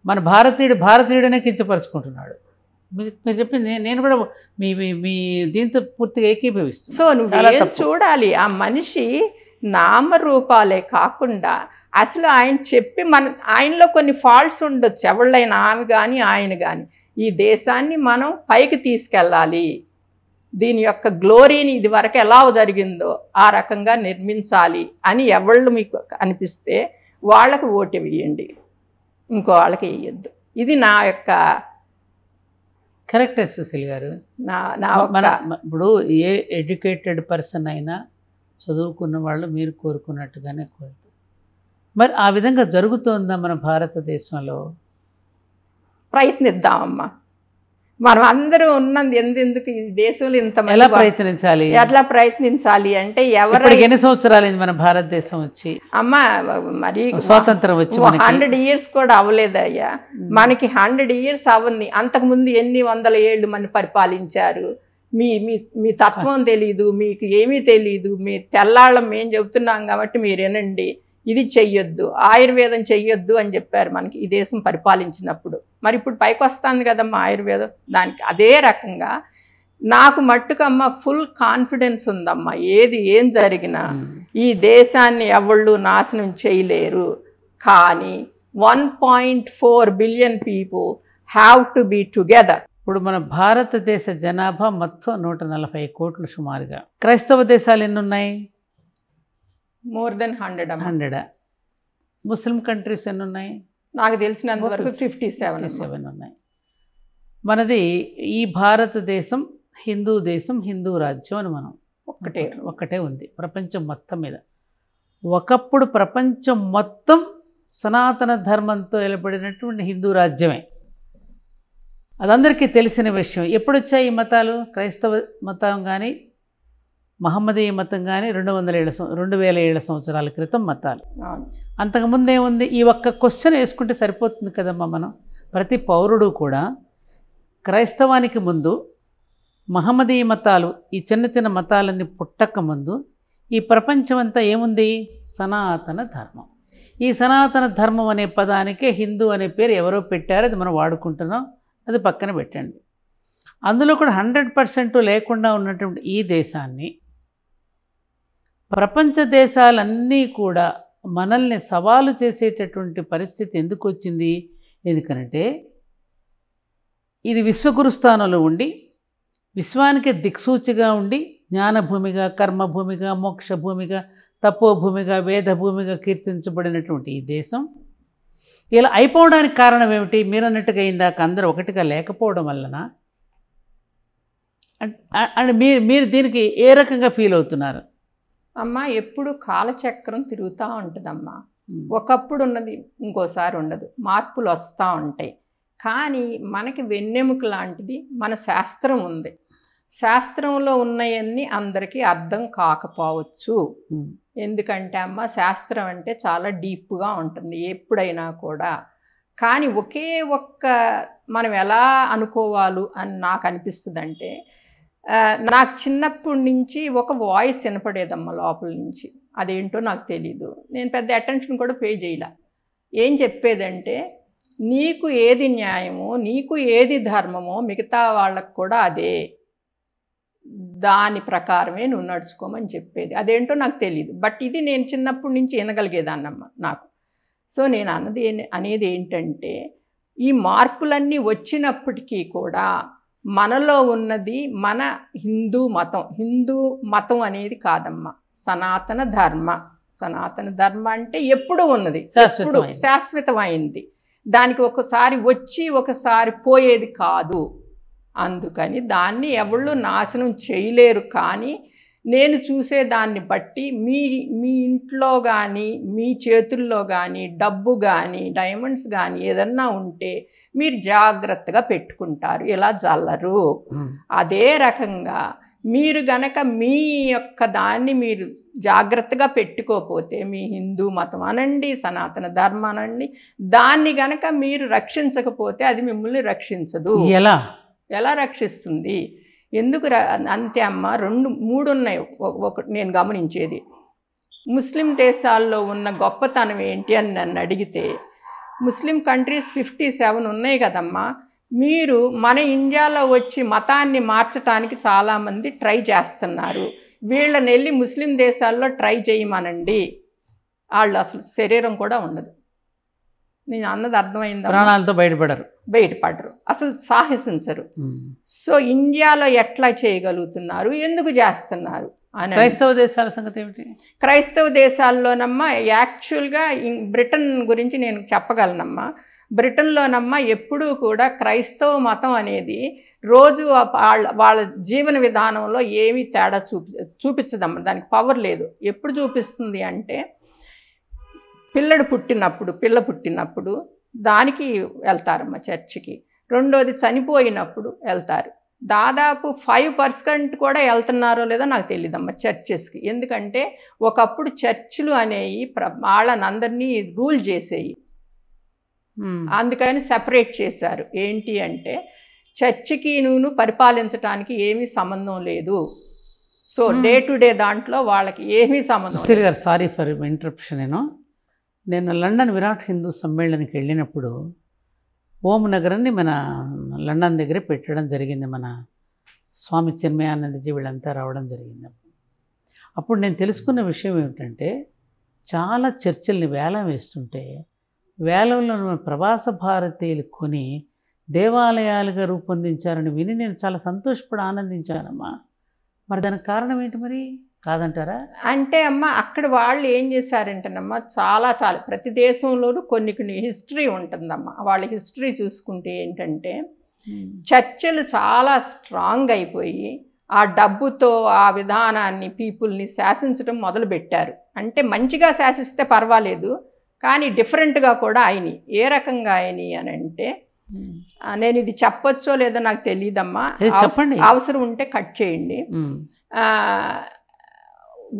మన భారతీయుడనే కించపరుచుకుంటున్నాడు. మీరు చెప్పింది నేను కూడా మీ దీంతో పూర్తిగా ఏకీభవిస్తాను. సో నువ్వు చూడాలి, ఆ మనిషి నామరూపాలే కాకుండా అసలు ఆయన చెప్పి ఆయనలో కొన్ని ఫాల్ట్స్ ఉండొచ్చు, ఎవళ్ళైనా ఆమె కానీ ఆయన కానీ. ఈ దేశాన్ని మనం పైకి తీసుకెళ్ళాలి, దీని యొక్క గ్లోరీని ఇది వరకు ఎలా జరిగిందో ఆ రకంగా నిర్మించాలి అని ఎవళ్ళు మీకు అనిపిస్తే వాళ్ళకి ఓటు వేయండి, ఇంకో వాళ్ళకి వేయద్దు. ఇది నా యొక్క కరెక్టే సుశీల్ గారు. ఇప్పుడు ఏ ఎడ్యుకేటెడ్ పర్సన్ అయినా చదువుకున్న వాళ్ళు మీరు కోరుకున్నట్టుగానే కోరుతారు. మరి ఆ విధంగా జరుగుతోందా మన భారతదేశంలో? ప్రయత్నిద్దామమ్మా. మనం అందరూ ఉన్నది ఎందుకు ఈ దేశంలో ఇంతమంది ఎలా ప్రయత్నించాలి అంటే ఎన్ని సంవత్సరాలు మన భారతదేశం వచ్చి అమ్మా, మరి స్వాతంత్రం వచ్చి 100 years కూడా అవ్వలేదయ్యా. మనకి 100 years అవ్వని, అంతకుముందు ఎన్ని వందల ఏళ్ళు మన పరిపాలించారు. మీ తత్వం తెలీదు, మీకు ఏమీ తెలీదు. మీ తెల్లాళ్ళం మేం చెబుతున్నాం కాబట్టి మీరు వినండి, ఇది చెయ్యొద్దు, ఆయుర్వేదం చెయ్యొద్దు అని చెప్పారు మనకి ఈ దేశం పరిపాలించినప్పుడు. మరి ఇప్పుడు పైకి వస్తుంది కదమ్మా ఆయుర్వేదం. దానికి అదే రకంగా నాకు మట్టుకమ్మ ఫుల్ కాన్ఫిడెన్స్ ఉందమ్మా. ఏం జరిగినా ఈ దేశాన్ని ఎవళ్ళు నాశనం చేయలేరు. కానీ 1.4 billion people have to be together. ఇప్పుడు మన భారతదేశ జనాభా మొత్తం 140 కోట్లు సుమారుగా. క్రైస్తవ దేశాలు ఎన్ని ఉన్నాయి? More than 100. ముస్లిం కంట్రీస్ ఎన్ని ఉన్నాయి? నాకు తెలిసినంత వరకు 57 ఉన్నాయి. మనది ఈ భారతదేశం హిందూ దేశం, హిందూ రాజ్యం అని మనం ఒక్కటే ఉంది ప్రపంచం మొత్తం మీద. ఒకప్పుడు ప్రపంచం మొత్తం సనాతన ధర్మంతో ఏర్పడినటువంటి హిందూ రాజ్యమే. అదందరికీ తెలిసిన విషయం. ఎప్పుడొచ్చాయి ఈ మతాలు? క్రైస్తవ మతం కానీ మహమ్మదీయ మతం కానీ 2000 ఏళ్ల సంవత్సరాల క్రితం మతాలు. అంతకుముందు ఏముంది? ఈ ఒక్క క్వశ్చన్ వేసుకుంటే సరిపోతుంది కదమ్మా. మనం ప్రతి పౌరుడు కూడా క్రైస్తవానికి ముందు, మహమ్మదీయ మతాలు, ఈ చిన్న చిన్న మతాలన్నీ పుట్టక ముందు ఈ ప్రపంచం అంతా ఏముంది? సనాతన ధర్మం. ఈ సనాతన ధర్మం అనే పదానికే హిందూ అనే పేరు ఎవరో పెట్టారు, అది మనం వాడుకుంటున్నాం, అది పక్కన పెట్టండి. అందులో కూడా 100% లేకుండా ఉన్నటువంటి ఈ దేశాన్ని ప్రపంచ దేశాలన్నీ కూడా మనల్ని సవాలు చేసేటటువంటి పరిస్థితి ఎందుకు వచ్చింది? ఎందుకనంటే ఇది విశ్వగురుస్థానంలో ఉండి, విశ్వానికి దిక్సూచిగా ఉండి, జ్ఞానభూమిగా, కర్మభూమిగా, మోక్షభూమిగా, తపోభూమిగా, వేదభూమిగా కీర్తించబడినటువంటి ఈ దేశం ఇలా అయిపోవడానికి కారణం ఏమిటి? మీరన్నట్టుగా ఇందాక అందరూ ఒకటిగా లేకపోవడం వలన. అండ్ మీరు దీనికి ఏ రకంగా ఫీల్ అవుతున్నారు? అమ్మ ఎప్పుడు కాలచక్రం తిరుగుతూ ఉంటుందమ్మా. ఒకప్పుడు ఉన్నది ఇంకోసారి ఉండదు, మార్పులు వస్తూ ఉంటాయి. కానీ మనకి వెన్నెముక లాంటిది మన శాస్త్రం ఉంది. శాస్త్రంలో ఉన్నవన్నీ అందరికీ అర్థం కాకపోవచ్చు. ఎందుకంటే అమ్మ శాస్త్రం అంటే చాలా డీప్గా ఉంటుంది ఎప్పుడైనా కూడా. కానీ ఒకే ఒక్క మనం ఎలా అనుకోవాలి అని నాకు అనిపిస్తుంది అంటే, నాకు చిన్నప్పటి నుంచి ఒక వాయిస్ వినపడేదమ్మా లోపల నుంచి. అదేంటో నాకు తెలీదు, నేను పెద్ద అటెన్షన్ కూడా పే చేయలే. ఏం చెప్పేదంటే, నీకు ఏది న్యాయమో, నీకు ఏది ధర్మమో మిగతా వాళ్ళకు కూడా అదే, దాని ప్రకారమే నువ్వు నడుచుకోమని చెప్పేది. అదేంటో నాకు తెలీదు, బట్ ఇది నేను చిన్నప్పటి నుంచి వినగలిగేదాన్నమ్మ నాకు. సో నేను అనేది ఏంటంటే, ఈ మార్పులన్నీ వచ్చినప్పటికీ కూడా మనలో ఉన్నది మన హిందూ మతం. హిందూ మతం అనేది కాదమ్మా, సనాతన ధర్మ. సనాతన ధర్మ అంటే ఎప్పుడూ ఉన్నది, శాశ్వతమైంది. దానికి ఒకసారి వచ్చి ఒకసారి పోయేది కాదు. అందుకని దాన్ని ఎవళ్ళు నాశనం చేయలేరు. కానీ నేను చూసే దాన్ని బట్టి మీ ఇంట్లో కానీ మీ చేతుల్లో కానీ డబ్బు కానీ డైమండ్స్ కానీ ఏదన్నా ఉంటే మీరు జాగ్రత్తగా పెట్టుకుంటారు, ఇలా జల్లరు. అదే రకంగా మీరు గనక మీ యొక్క దాన్ని మీరు జాగ్రత్తగా పెట్టుకోకపోతే, మీ హిందూ మతం అనండి, సనాతన ధర్మం అనండి, దాన్ని గనక మీరు రక్షించకపోతే అది మిమ్మల్ని రక్షించదు. ఎలా రక్షిస్తుంది? ఎందుకు అంతే అమ్మ, 2-3 ఉన్నాయి. ఒకటి నేను గమనించేది, ముస్లిం దేశాల్లో ఉన్న గొప్పతనం ఏంటి అని నన్ను అడిగితే, ముస్లిం కంట్రీస్ 57 ఉన్నాయి కదమ్మా. మీరు మన ఇండియాలో వచ్చి మతాన్ని మార్చడానికి చాలామంది ట్రై చేస్తున్నారు. వీళ్ళని వెళ్ళి ముస్లిం దేశాల్లో ట్రై చేయమనండి, వాళ్ళు అసలు శరీరం కూడా ఉండదు. నేను అన్నది అర్థమైందా? ప్రాణాలతో బయటపడరు, అసలు సాహసించరు. సో ఇండియాలో ఎట్లా చేయగలుగుతున్నారు, ఎందుకు చేస్తున్నారు అని. క్రైస్తవ దేశాల సంగతి ఏమిటి? క్రైస్తవ దేశాల్లోనమ్మా యాక్చువల్గా బ్రిటన్ గురించి నేను చెప్పగలనమ్మా. బ్రిటన్లోనమ్మా ఎప్పుడూ కూడా క్రైస్తవ మతం అనేది రోజు వాళ్ళ జీవన విధానంలో ఏమీ తేడా చూపించదమ్మా. దానికి పవర్ లేదు. ఎప్పుడు చూపిస్తుంది అంటే, పిల్ల పుట్టినప్పుడు దానికి వెళ్తారమ్మ చర్చికి. రెండోది చనిపోయినప్పుడు వెళ్తారు. దాదాపు 5% కూడా వెళ్తున్నారో లేదో నాకు తెలియదమ్మా చర్చెస్కి. ఎందుకంటే ఒకప్పుడు చర్చిలు అనేవి వాళ్ళనందరినీ రూల్ చేసేవి, అందుకని సెపరేట్ చేశారు. ఏంటి అంటే, చర్చికి నువ్వు పరిపాలించడానికి ఏమీ సంబంధం లేదు. సో డే టు డే దాంట్లో వాళ్ళకి ఏమీ సంబంధం లేదు. Sorry for interruption. నేను లండన్ విరాట్ హిందూ సమ్మేళనానికి వెళ్ళినప్పుడు ఓం నగరాన్ని మన లండన్ దగ్గరే పెట్టడం జరిగింది. మన స్వామి చిన్మయానందజీ వీళ్ళంతా రావడం జరిగింది. అప్పుడు నేను తెలుసుకున్న విషయం ఏమిటంటే, చాలా చర్చిల్ని వేలం వేస్తుంటే వేలంలో ప్రవాస భారతీయులు కొని దేవాలయాలుగా రూపొందించారని విని నేను చాలా సంతోషపడి ఆనందించానమ్మా. మరి దానికి కారణం ఏంటి మరి, కాదంటారా? అంటే అమ్మ అక్కడ వాళ్ళు ఏం చేశారంటేనమ్మా, చాలా ప్రతి దేశంలోనూ కొన్ని హిస్టరీ ఉంటుందమ్మా. వాళ్ళ హిస్టరీ చూసుకుంటే ఏంటంటే, చర్చలు చాలా స్ట్రాంగ్ అయిపోయి ఆ డబ్బుతో ఆ విధానాన్ని పీపుల్ని శాసించడం మొదలుపెట్టారు. అంటే మంచిగా శాసిస్తే పర్వాలేదు, కానీ డిఫరెంట్గా కూడా అయినాయి. ఏ రకంగా అయినాయి అని అంటే, నేను ఇది చెప్పొచ్చో లేదో నాకు తెలియదమ్మా, అవసరం ఉంటే కట్ చేయండి.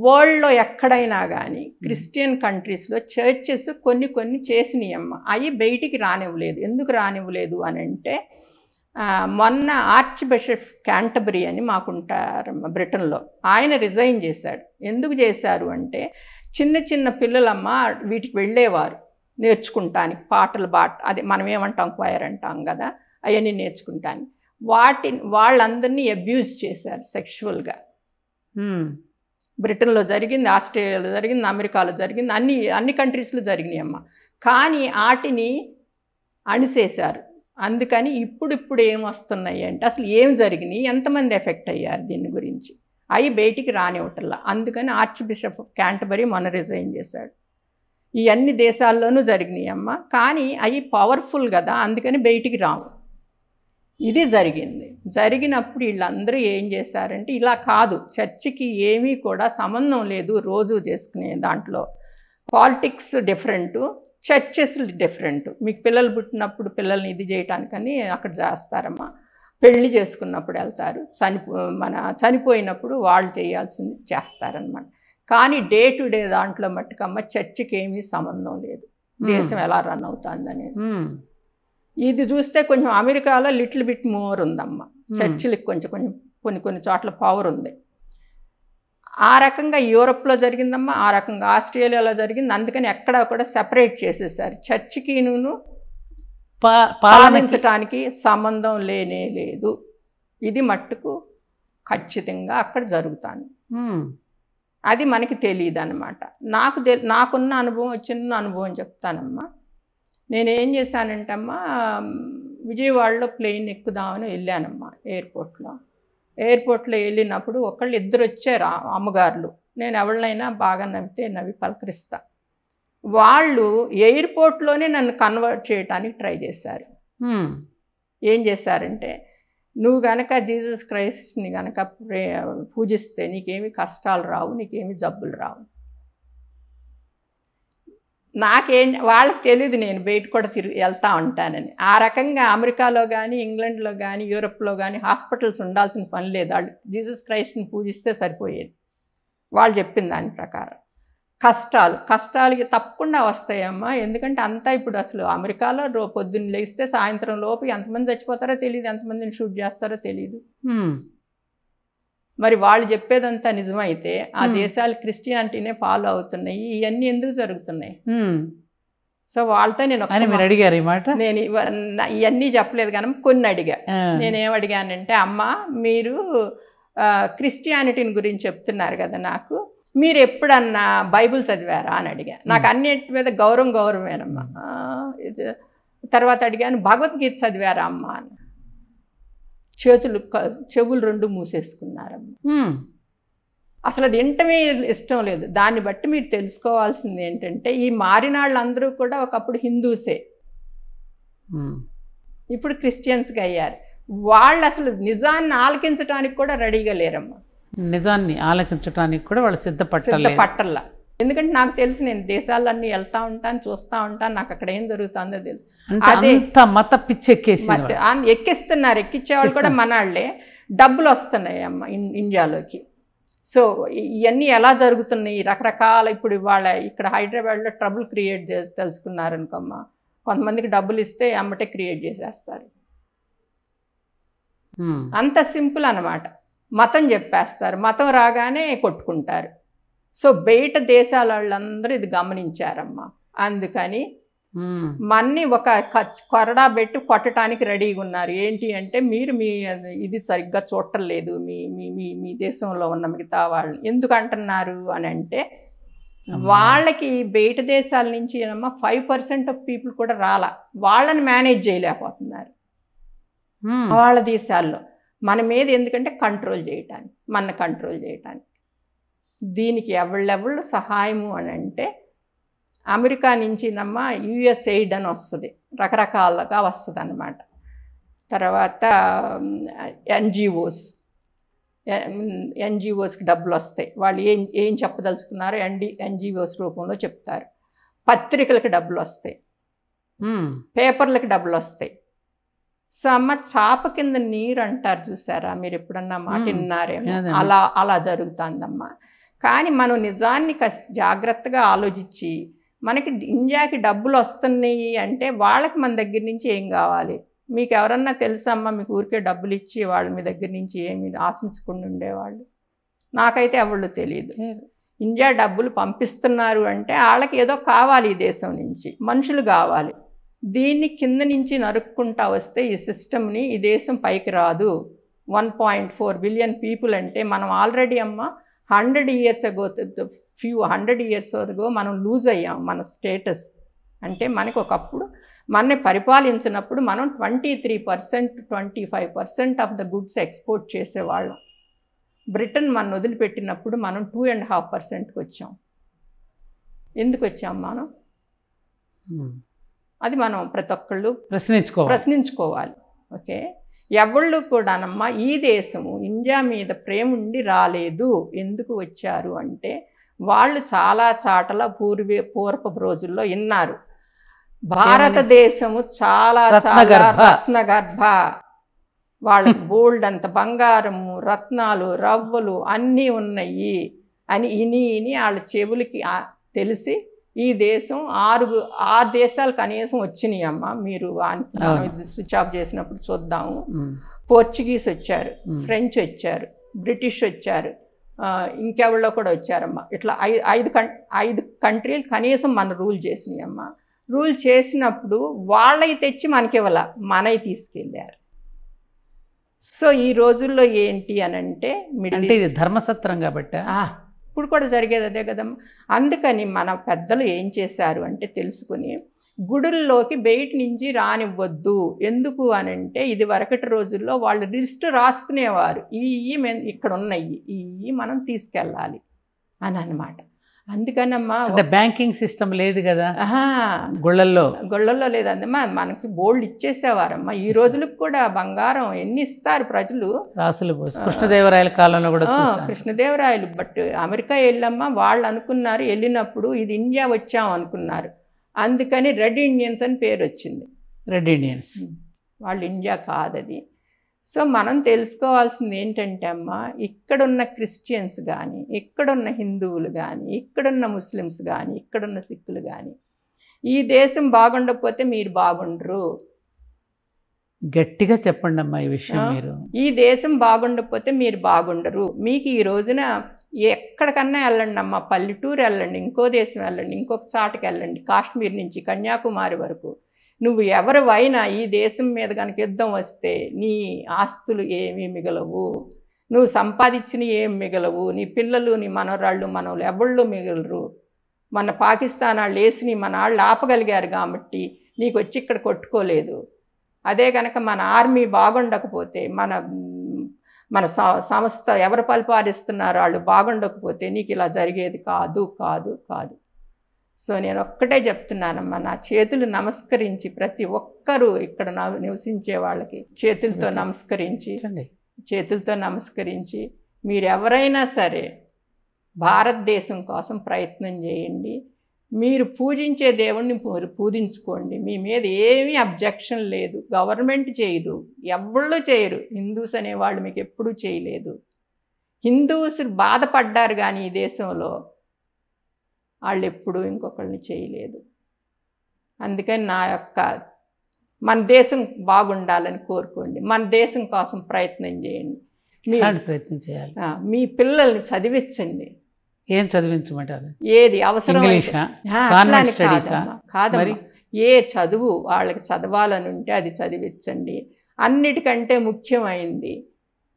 వరల్డ్లో ఎక్కడైనా కానీ క్రిస్టియన్ కంట్రీస్లో చర్చెస్ కొన్ని చేసినాయి అమ్మ. అవి బయటికి రానివ్వలేదు. ఎందుకు రానివ్వలేదు అని అంటే, మొన్న ఆర్చ్ బిషప్ క్యాంటర్బరీ అని మాకుంటారమ్మ బ్రిటన్లో, ఆయన రిజైన్ చేశాడు. ఎందుకు చేశారు అంటే, చిన్న పిల్లలమ్మ వీటికి వెళ్ళేవారు నేర్చుకుంటానికి, పాటలు అదే మనం ఏమంటాం క్వైర్ అంటాం కదా, అవన్నీ నేర్చుకుంటానికి. వాళ్ళందరినీ అబ్యూజ్ చేశారు సెక్షువల్గా. బ్రిటన్లో జరిగింది, ఆస్ట్రేలియాలో జరిగింది, అమెరికాలో జరిగింది, అన్ని కంట్రీస్లో జరిగినాయి అమ్మ. కానీ వాటిని అణిసేశారు. అందుకని ఇప్పుడు ఏమొస్తున్నాయి అంటే, అసలు ఏం జరిగినాయి, ఎంతమంది ఎఫెక్ట్ అయ్యారు దీని గురించి, అవి బయటికి రానివ్వటల్లా. అందుకని ఆర్చ్ బిషప్ క్యాంటర్బరీ మొన్న రిజైన్ చేశాడు. ఈ అన్ని దేశాల్లోనూ జరిగినాయి అమ్మ. కానీ అవి పవర్ఫుల్ కదా, అందుకని బయటికి రావు. ఇది జరిగింది. జరిగినప్పుడు వీళ్ళందరూ ఏం చేశారంటే, ఇలా కాదు, చర్చికి ఏమీ కూడా సంబంధం లేదు రోజు చేసుకునే దాంట్లో. Politics different, churches different. మీకు పిల్లలు పుట్టినప్పుడు పిల్లల్ని ఇది చేయటానికని అక్కడ చేస్తారమ్మా. పెళ్లి చేసుకున్నప్పుడు వెళ్తారు, చనిపోయినప్పుడు వాళ్ళు చేయాల్సింది చేస్తారనమాట. కానీ డే టు డే దాంట్లో మట్టుకమ్మ చర్చికి ఏమీ సంబంధం లేదు, దేశం ఎలా రన్ అవుతుంది అనేది. ఇది చూస్తే కొంచెం అమెరికాలో లిటిల్ బిట్ మోర్ ఉందమ్మా, చర్చిలకు కొంచెం కొన్ని చోట్ల పవర్ ఉంది. ఆ రకంగా యూరోప్లో జరిగిందమ్మా, ఆ రకంగా ఆస్ట్రేలియాలో జరిగింది. అందుకని ఎక్కడా కూడా సెపరేట్ చేసేసారు. చర్చికిను పాలించటానికి సంబంధం లేనే లేదు. ఇది మట్టుకు ఖచ్చితంగా అక్కడ జరుగుతాను. అది మనకి తెలియదు అనమాట. నాకున్న అనుభవం, చిన్న అనుభవం చెప్తానమ్మా. నేనేం చేశానంటే అమ్మా, విజయవాడలో ప్లేన్ ఎక్కుదామని వెళ్ళానమ్మా. ఎయిర్పోర్ట్లో వెళ్ళినప్పుడు ఇద్దరు వచ్చారు అమ్మగారులు. నేను ఎవరినైనా బాగా నవ్వి పలకరిస్తా. వాళ్ళు ఎయిర్పోర్ట్లోనే నన్ను కన్వర్ట్ చేయడానికి ట్రై చేశారు. ఏం చేశారంటే, నువ్వు కనుక జీసస్ క్రైస్ట్ని కనుక పూజిస్తే నీకేమి కష్టాలు రావు, నీకేమి జబ్బులు రావు. వాళ్ళకి తెలియదు నేను బయట కూడా వెళ్తూ ఉంటానని. ఆ రకంగా అమెరికాలో కానీ, ఇంగ్లాండ్లో కానీ, యూరోప్లో కానీ హాస్పిటల్స్ ఉండాల్సిన పని లేదు. వాళ్ళు జీసస్ క్రైస్ట్ని పూజిస్తే సరిపోయేది. వాళ్ళు చెప్పిన దాని ప్రకారం. కష్టాలకి తప్పకుండా వస్తాయమ్మా. ఎందుకంటే అంతా ఇప్పుడు అసలు అమెరికాలో పొద్దున్న లేస్తే సాయంత్రం లోపు ఎంతమంది చచ్చిపోతారో తెలియదు, ఎంతమందిని షూట్ చేస్తారో తెలియదు. మరి వాళ్ళు చెప్పేదంతా నిజమైతే ఆ దేశాలు క్రిస్టియానిటీనే ఫాలో అవుతున్నాయి. ఇవన్నీ ఎందుకు జరుగుతున్నాయి? సో వాళ్ళతో నేను అడిగారు ఈ మాట. నేను ఇవన్నీ చెప్పలేదు కానీ కొన్ని అడిగా. నేనేం అడిగానంటే, అమ్మ మీరు క్రిస్టియానిటీని గురించి చెప్తున్నారు కదా, నాకు మీరు ఎప్పుడన్నా బైబిల్ చదివారా అని అడిగా. నాకు అన్నిటి మీద గౌరవమేనమ్మా. తర్వాత అడిగాను, భగవద్గీత చదివారా అమ్మ అని. చెవులు రెండు మూసేసుకున్నారమ్మ. అసలు అది వింటమే ఇష్టం లేదు. దాన్ని బట్టి మీరు తెలుసుకోవాల్సింది ఏంటంటే, ఈ మారిన వాళ్ళందరూ కూడా ఒకప్పుడు హిందూసే, ఇప్పుడు క్రిస్టియన్స్గా అయ్యారు. వాళ్ళు అసలు నిజాన్ని ఆలకించడానికి కూడా రెడీగా లేరమ్మా. నిజాన్ని ఆలకించడానికి కూడా వాళ్ళు సిద్ధపట్టల్లా. ఎందుకంటే నాకు తెలుసు, నేను దేశాలన్నీ వెళ్తూ ఉంటాను, చూస్తూ ఉంటాను, నాకు అక్కడ ఏం జరుగుతుందో తెలుసు. అదే మత పిచ్చి ఎక్కిస్తున్నారు. ఎక్కించేవాళ్ళు కూడా మనాళ్లే. డబ్బులు వస్తున్నాయి అమ్మ ఇండియాలోకి. సో ఇవన్నీ ఎలా జరుగుతున్నాయి రకరకాల. ఇప్పుడు ఇవాళ ఇక్కడ హైదరాబాద్లో ట్రబుల్ క్రియేట్ చేసి తెలుసుకున్నారనుకోమ్మ, కొంతమందికి డబ్బులు ఇస్తే అమ్మటే క్రియేట్ చేసేస్తారు. అంత సింపుల్ అన్నమాట. మతం చెప్పేస్తారు, మతం రాగానే కొట్టుకుంటారు. సో బయట దేశాల వాళ్ళందరూ ఇది గమనించారమ్మా. అందుకని మన్ని ఒక కొరడా పెట్టి కొట్టడానికి రెడీగా ఉన్నారు. ఏంటి అంటే, మీరు మీ ఇది సరిగ్గా చూడలేదు, మీ దేశంలో ఉన్న మిగతా వాళ్ళు ఎందుకు అంటున్నారు అని అంటే, వాళ్ళకి బయట దేశాల నుంచి ఏమన్నా 5% ఆఫ్ పీపుల్ కూడా రాలా. వాళ్ళని మేనేజ్ చేయలేకపోతున్నారు వాళ్ళ దేశాల్లో. మన మీద ఎందుకంటే కంట్రోల్ చేయటానికి, మన కంట్రోల్ చేయటానికి. దీనికి ఎవళ్ళెవళ్ళు సహాయము అని అంటే, అమెరికా నుంచి USAID అని వస్తుంది, రకరకాలుగా వస్తుంది అన్నమాట. తర్వాత ఎన్జిఓస్కి డబ్బులు వస్తాయి. వాళ్ళు ఏం చెప్పదలుచుకున్నారో ఎన్జిఓస్ రూపంలో చెప్తారు. పత్రికలకు డబ్బులు వస్తాయి, పేపర్లకు డబ్బులు వస్తాయి. సో అమ్మ, చాప కింద నీరు అంటారు చూసారా, మీరు ఎప్పుడన్నా మాట విన్నారేమో, అలా జరుగుతుందమ్మా. కానీ మనం నిజాన్ని జాగ్రత్తగా ఆలోచించి, మనకి ఇండియాకి డబ్బులు వస్తున్నాయి అంటే వాళ్ళకి మన దగ్గర నుంచి ఏం కావాలి? మీకు ఎవరన్నా తెలుసమ్మా మీకు ఊరికే డబ్బులు ఇచ్చి వాళ్ళు మీ దగ్గర నుంచి ఏమి ఆశించకుండా ఉండేవాళ్ళు? నాకైతే ఎవళ్ళు తెలియదు. ఇండియా డబ్బులు పంపిస్తున్నారు అంటే వాళ్ళకి ఏదో కావాలి, ఈ దేశం నుంచి మనుషులు కావాలి. దీన్ని కింద నుంచి నరుక్కుంటా వస్తే ఈ సిస్టమ్ని, ఈ దేశం పైకి రాదు. 1.4 బిలియన్ పీపుల్ అంటే మనం ఆల్రెడీ అమ్మ 100 years ago, 100 years ago మనం లూజ్ అయ్యాం మన స్టేటస్. అంటే మనకు ఒకప్పుడు మనని పరిపాలించినప్పుడు మనం 23%, 25% ఆఫ్ ద గుడ్స్ ఎక్స్పోర్ట్ చేసేవాళ్ళం. బ్రిటన్ మన వదిలిపెట్టినప్పుడు మనం 2.5%కి వచ్చాం. ఎందుకు వచ్చాం మనం? అది మనం ప్రతి ఒక్కళ్ళు ప్రశ్నించుకోవాలి. ఓకే, ఎవళ్ళు కూడానమ్మా ఈ దేశము ఇండియా మీద ప్రేమ ఉండి రాలేదు. ఎందుకు వచ్చారు అంటే వాళ్ళు చాలా చాటల పూర్వపు రోజుల్లో విన్నారు, భారతదేశము చాలా చాలా రత్నగర్భ, వాళ్ళకి బోల్డ్ అంత బంగారము, రత్నాలు, రవ్వలు అన్నీ ఉన్నాయి అని ఇని వాళ్ళ చెవులకి తెలిసి ఈ దేశం 6 దేశాలు కనీసం వచ్చినాయి అమ్మ. మీరు స్విచ్ ఆఫ్ చేసినప్పుడు చూద్దాము. పోర్చుగీస్ వచ్చారు, ఫ్రెంచ్ వచ్చారు, బ్రిటిష్ వచ్చారు, ఇంకెవరిలో కూడా వచ్చారమ్మా. ఇట్లా 5 కంట్రీలు కనీసం మన రూల్ చేసినాయి అమ్మ. రూల్ చేసినప్పుడు వాళ్ళకి తెచ్చి మనకివ్వాల, మనవి తీసుకెళ్ళారు. సో ఈ రోజుల్లో ఏంటి అని అంటే ధర్మసత్రం కాబట్టి ఇప్పుడు కూడా జరిగేది అదే కదమ్మా. అందుకని మన పెద్దలు ఏం చేశారు అంటే తెలుసుకుని గుడుల్లోకి బయట నుంచి రానివ్వద్దు. ఎందుకు అని అంటే ఇది వరకటి రోజుల్లో వాళ్ళు లిస్ట్ రాసుకునేవారు, ఈ ఇక్కడ ఉన్నాయి, ఈ మనం తీసుకెళ్ళాలి అని అన్నమాట. అందుకనమ్మా అంటే బ్యాంకింగ్ సిస్టమ్ లేదు కదా గుళ్ళల్లో లేదమ్మా. మనకి బోల్డ్ ఇచ్చేసేవారమ్మా. ఈ రోజులకు కూడా బంగారం ఎన్ని ఇస్తారు ప్రజలు, రాసులు. కృష్ణదేవరాయల కాలంలో కూడా కృష్ణదేవరాయలు. బట్ అమెరికా వెళ్ళమ్మా, వాళ్ళు అనుకున్నారు వెళ్ళినప్పుడు ఇది ఇండియా వచ్చాం అనుకున్నారు. అందుకని రెడ్ ఇండియన్స్ అని పేరు వచ్చింది. రెడ్ ఇండియన్స్ వాళ్ళు ఇండియా కాదది. సో మనం తెలుసుకోవాల్సింది ఏంటంటే అమ్మ, ఇక్కడున్న క్రిస్టియన్స్ కానీ, ఇక్కడున్న హిందువులు కానీ, ఇక్కడున్న ముస్లిమ్స్ కానీ, ఇక్కడున్న సిక్కులు కానీ, ఈ దేశం బాగుండకపోతే మీరు బాగుండరు. గట్టిగా చెప్పండి అమ్మా ఈ విషయం. మీరు ఈ దేశం బాగుండకపోతే మీరు బాగుండరు. మీకు ఈ రోజున ఎక్కడికన్నా వెళ్ళండి అమ్మ, పల్లెటూరు వెళ్ళండి, ఇంకో దేశం వెళ్ళండి, ఇంకొక చాటుకి వెళ్ళండి, కాశ్మీర్ నుంచి కన్యాకుమారి వరకు. నువ్వు ఎవరివైనా ఈ దేశం మీద కనుక యుద్ధం వస్తే నీ ఆస్తులు ఏమీ మిగలవు, నువ్వు సంపాదించిన ఏం మిగలవు, నీ పిల్లలు, నీ మనవరాళ్ళు, మనవలు ఎవళ్ళు మిగలరు. మన పాకిస్తాన్ వాళ్ళు వేసి మన వాళ్ళు ఆపగలిగారు కాబట్టి నీకు వచ్చి ఇక్కడ కొట్టుకోలేదు. అదే కనుక మన ఆర్మీ బాగుండకపోతే, మన సంస్థ ఎవరు పరిపాలిస్తున్నారో వాళ్ళు బాగుండకపోతే నీకు ఇలా జరిగేది కాదు కాదు కాదు. సో నేను ఒక్కటే చెప్తున్నానమ్మా, నా చేతులు నమస్కరించి ప్రతి ఒక్కరూ ఇక్కడ నివసించే వాళ్ళకి చేతులతో నమస్కరించి మీరు ఎవరైనా సరే భారతదేశం కోసం ప్రయత్నం చేయండి. మీరు పూజించే దేవుణ్ణి పూజించుకోండి. మీ మీద ఏమీ అబ్జెక్షన్ లేదు. గవర్నమెంట్ చేయదు, ఎవళ్ళు చేయరు. హిందూస్ అనేవాళ్ళు మీకు ఎప్పుడూ చేయలేదు. హిందూస్ బాధపడ్డారు కానీ ఈ దేశంలో వాళ్ళు ఎప్పుడూ ఇంకొకళ్ళని చేయలేదు. అందుకని మన దేశం బాగుండాలని కోరుకోండి. మన దేశం కోసం ప్రయత్నం చేయండి. ప్రయత్నం చేయాలి. మీ పిల్లల్ని చదివించండి. ఏం చదివించమంటారు? ఏది అవసరం కాదమ్మా. ఏ చదువు వాళ్ళకి చదవాలని ఉంటే అది చదివించండి. అన్నిటికంటే ముఖ్యమైనది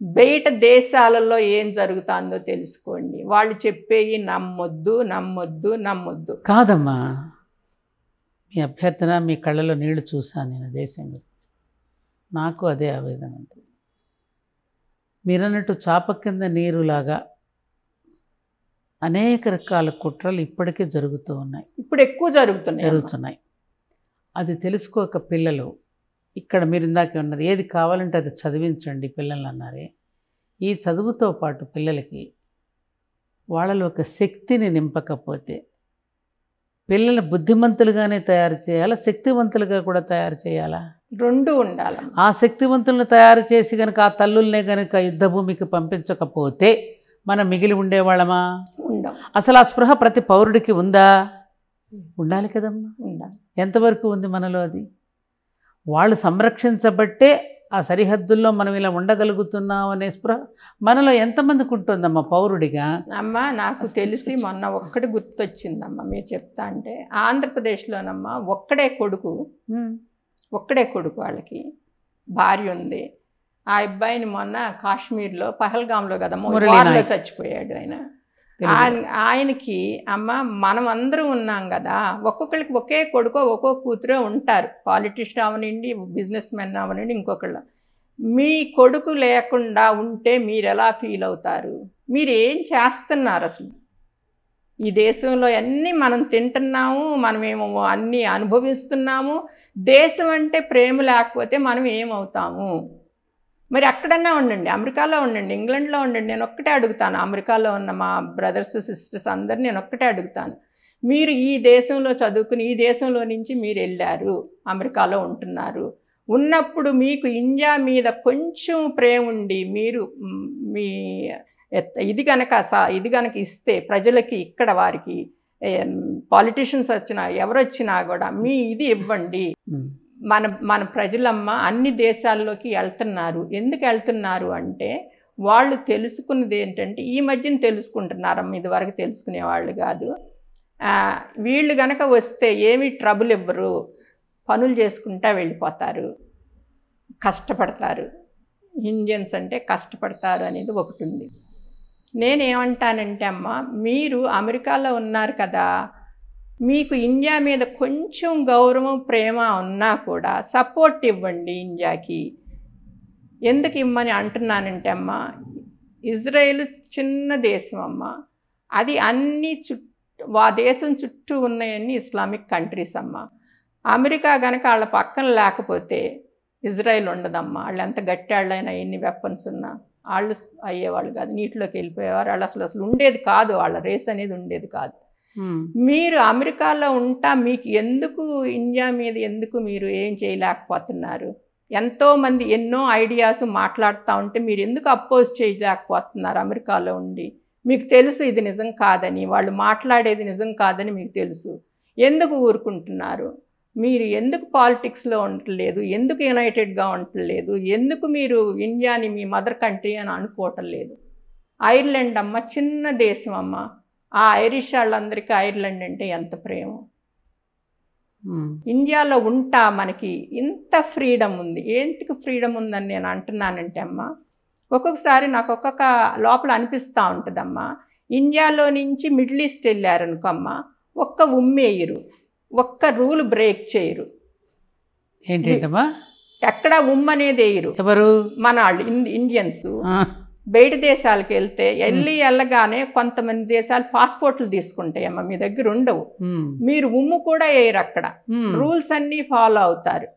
బయట దేశాలలో ఏం జరుగుతుందో తెలుసుకోండి. వాళ్ళు చెప్పేవి నమ్మొద్దు నమ్మొద్దు నమ్మొద్దు. కాదమ్మా, మీ అభ్యర్థన, మీ కళ్ళలో నీళ్లు చూశాను నేను దేశం గురించి. నాకు అదే ఆవేదన ఉంటుంది. మీరన్నట్టు చాప కింద నీరులాగా అనేక రకాల కుట్రలు ఇప్పటికే జరుగుతూ ఉన్నాయి. ఇప్పుడు ఎక్కువ జరుగుతున్నాయి. అది తెలుసుకోక పిల్లలు ఇక్కడ మీరు ఇందాకే ఉన్నారు, ఏది కావాలంటే అది చదివించండి పిల్లలు అన్నారే. ఈ చదువుతో పాటు పిల్లలకి వాళ్ళలో ఒక శక్తిని నింపకపోతే పిల్లలు బుద్ధిమంతులుగానే తయారు చేయాలా, శక్తివంతులుగా కూడా తయారు చేయాలా? రెండు ఉండాలి. ఆ శక్తివంతులను తయారు చేసి కనుక ఆ తల్లుల్నే కనుక యుద్ధభూమికి పంపించకపోతే మనం మిగిలి ఉండేవాళ్ళమా? అసలు ఆ స్పృహ ప్రతి పౌరుడికి ఉందా? ఉండాలి కదమ్మా. ఉండాలి. ఎంతవరకు ఉంది మనలో అది? వాళ్ళు సంరక్షించబట్టే ఆ సరిహద్దుల్లో మనం ఇలా ఉండగలుగుతున్నాం అనే స్పృహ మనలో ఎంతమందికి ఉంటుందమ్మా పౌరుడిగా? అమ్మ నాకు తెలిసి మొన్న ఒక్కటి గుర్తొచ్చిందమ్మా మీరు చెప్తా అంటే, ఆంధ్రప్రదేశ్లోనమ్మా ఒక్కడే కొడుకు వాళ్ళకి భార్య ఉంది. ఆ అబ్బాయిని మొన్న కాశ్మీర్లో పహల్గామ్లో కదమ్మా చచ్చిపోయాడు ఆయన. ఆయనకి అమ్మ మనం అందరూ ఉన్నాం కదా, ఒక్కొక్కరికి ఒకే కొడుకో ఒక్కో కూతురో ఉంటారు. పాలిటిషియన్ అవనండి, బిజినెస్ మెన్ అవనండి, ఇంకొకళ్ళు. మీ కొడుకు లేకుండా ఉంటే మీరు ఎలా ఫీల్ అవుతారు? మీరు ఏం చేస్తున్నారు అసలు? ఈ దేశంలో అన్నీ మనం తింటున్నాము, మనమేమో అన్నీ అనుభవిస్తున్నాము. దేశం అంటే ప్రేమ లేకపోతే మనం ఏమవుతాము? మరి ఎక్కడన్నా ఉండండి, అమెరికాలో ఉండండి, ఇంగ్లాండ్లో ఉండండి, నేను ఒక్కటే అడుగుతాను, అమెరికాలో ఉన్న మా బ్రదర్స్ సిస్టర్స్ అందరు నేను ఒక్కటే అడుగుతాను, మీరు ఈ దేశంలో చదువుకుని ఈ దేశంలో నుంచి మీరు వెళ్ళారు, అమెరికాలో ఉంటున్నారు, ఉన్నప్పుడు మీకు ఇండియా మీద కొంచెం ప్రేమ ఉండి మీరు మీ ఇది కనుక ఇస్తే ప్రజలకి, ఇక్కడ వారికి పాలిటిషియన్స్ వచ్చినా ఎవరు వచ్చినా కూడా మీ ఇది ఇవ్వండి. మన ప్రజలమ్మ అన్ని దేశాల్లోకి వెళ్తున్నారు. ఎందుకు వెళ్తున్నారు అంటే వాళ్ళు తెలుసుకున్నది ఏంటంటే, ఈ మధ్యన తెలుసుకుంటున్నారమ్మ, ఇదివరకు తెలుసుకునేవాళ్ళు కాదు. వీళ్ళు కనుక వస్తే ఏమీ ట్రబుల్ ఇవ్వరు, పనులు చేసుకుంటా వెళ్ళిపోతారు, కష్టపడతారు. ఇండియన్స్ అంటే కష్టపడతారు అనేది ఒకటి ఉంది. నేనేమంటానంటే అమ్మ, మీరు అమెరికాలో ఉన్నారు కదా, మీకు ఇండియా మీద కొంచెం గౌరవం ప్రేమ ఉన్నా కూడా సపోర్ట్ ఇవ్వండి ఇండియాకి. ఎందుకు ఇమ్మని అంటున్నానంటే అమ్మ, ఇజ్రాయెల్ చిన్న దేశం అమ్మ, అది అన్ని ఆ దేశం చుట్టూ ఉన్నాయన్నీ ఇస్లామిక్ కంట్రీస్ అమ్మ. అమెరికా కనుక వాళ్ళ పక్కన లేకపోతే ఇజ్రాయెల్ ఉండదమ్మా. వాళ్ళు ఎంత గట్టాళ్ళైనా ఎన్ని వెపన్స్ ఉన్నా వాళ్ళు అయ్యేవాళ్ళు కాదు, నీటిలోకి వెళ్ళిపోయేవారు. వాళ్ళు అసలు ఉండేది కాదు, వాళ్ళ రేస్ అనేది ఉండేది కాదు. మీరు అమెరికాలో ఉంటా మీకు ఎందుకు ఇండియా మీద ఎందుకు మీరు ఏం చేయలేకపోతున్నారు? ఎంతోమంది ఎన్నో ఐడియాస్ మాట్లాడుతూ ఉంటే మీరు ఎందుకు అపోజ్ చేయలేకపోతున్నారు? అమెరికాలో ఉండి మీకు తెలుసు ఇది నిజం కాదని, వాళ్ళు మాట్లాడేది నిజం కాదని మీకు తెలుసు, ఎందుకు ఊరుకుంటున్నారు? మీరు ఎందుకు పాలిటిక్స్లో ఉండట్లేదు? ఎందుకు యునైటెడ్గా ఉండట్లేదు? ఎందుకు మీరు ఇండియాని మీ మదర్ కంట్రీ అని అనుకోవటం లేదు? ఐర్లాండ్ అమ్మ చిన్న దేశం అమ్మ, ఆ ఐరిష్ వాళ్ళందరికీ ఐర్లాండ్ అంటే ఎంత ప్రేమ. ఇండియాలో ఉంటా మనకి ఇంత ఫ్రీడమ్ ఉంది. ఎందుకు ఫ్రీడమ్ ఉందని నేను అంటున్నానంటే అమ్మ, ఒక్కొక్కసారి నాకు ఒక్కొక్క లోపల అనిపిస్తూ ఉంటుందమ్మా, ఇండియాలో నుంచి మిడిల్ ఈస్ట్ వెళ్ళారనుకో అమ్మ, ఒక్క ఉమ్మేయరు, ఒక్క రూల్ బ్రేక్ చేయరు. ఏంటమ్మా? ఎక్కడ అనేది వేయరు. ఎవరు? మన వాళ్ళు ఇండియన్స్. బయట దేశాలకు వెళ్తే వెళ్ళగానే కొంతమంది దేశాలు పాస్పోర్ట్లు తీసుకుంటాయమ్మ, మీ దగ్గర ఉండవు, మీరు ఉమ్ము కూడా వేయరు అక్కడ, రూల్స్ అన్నీ ఫాలో అవుతారు.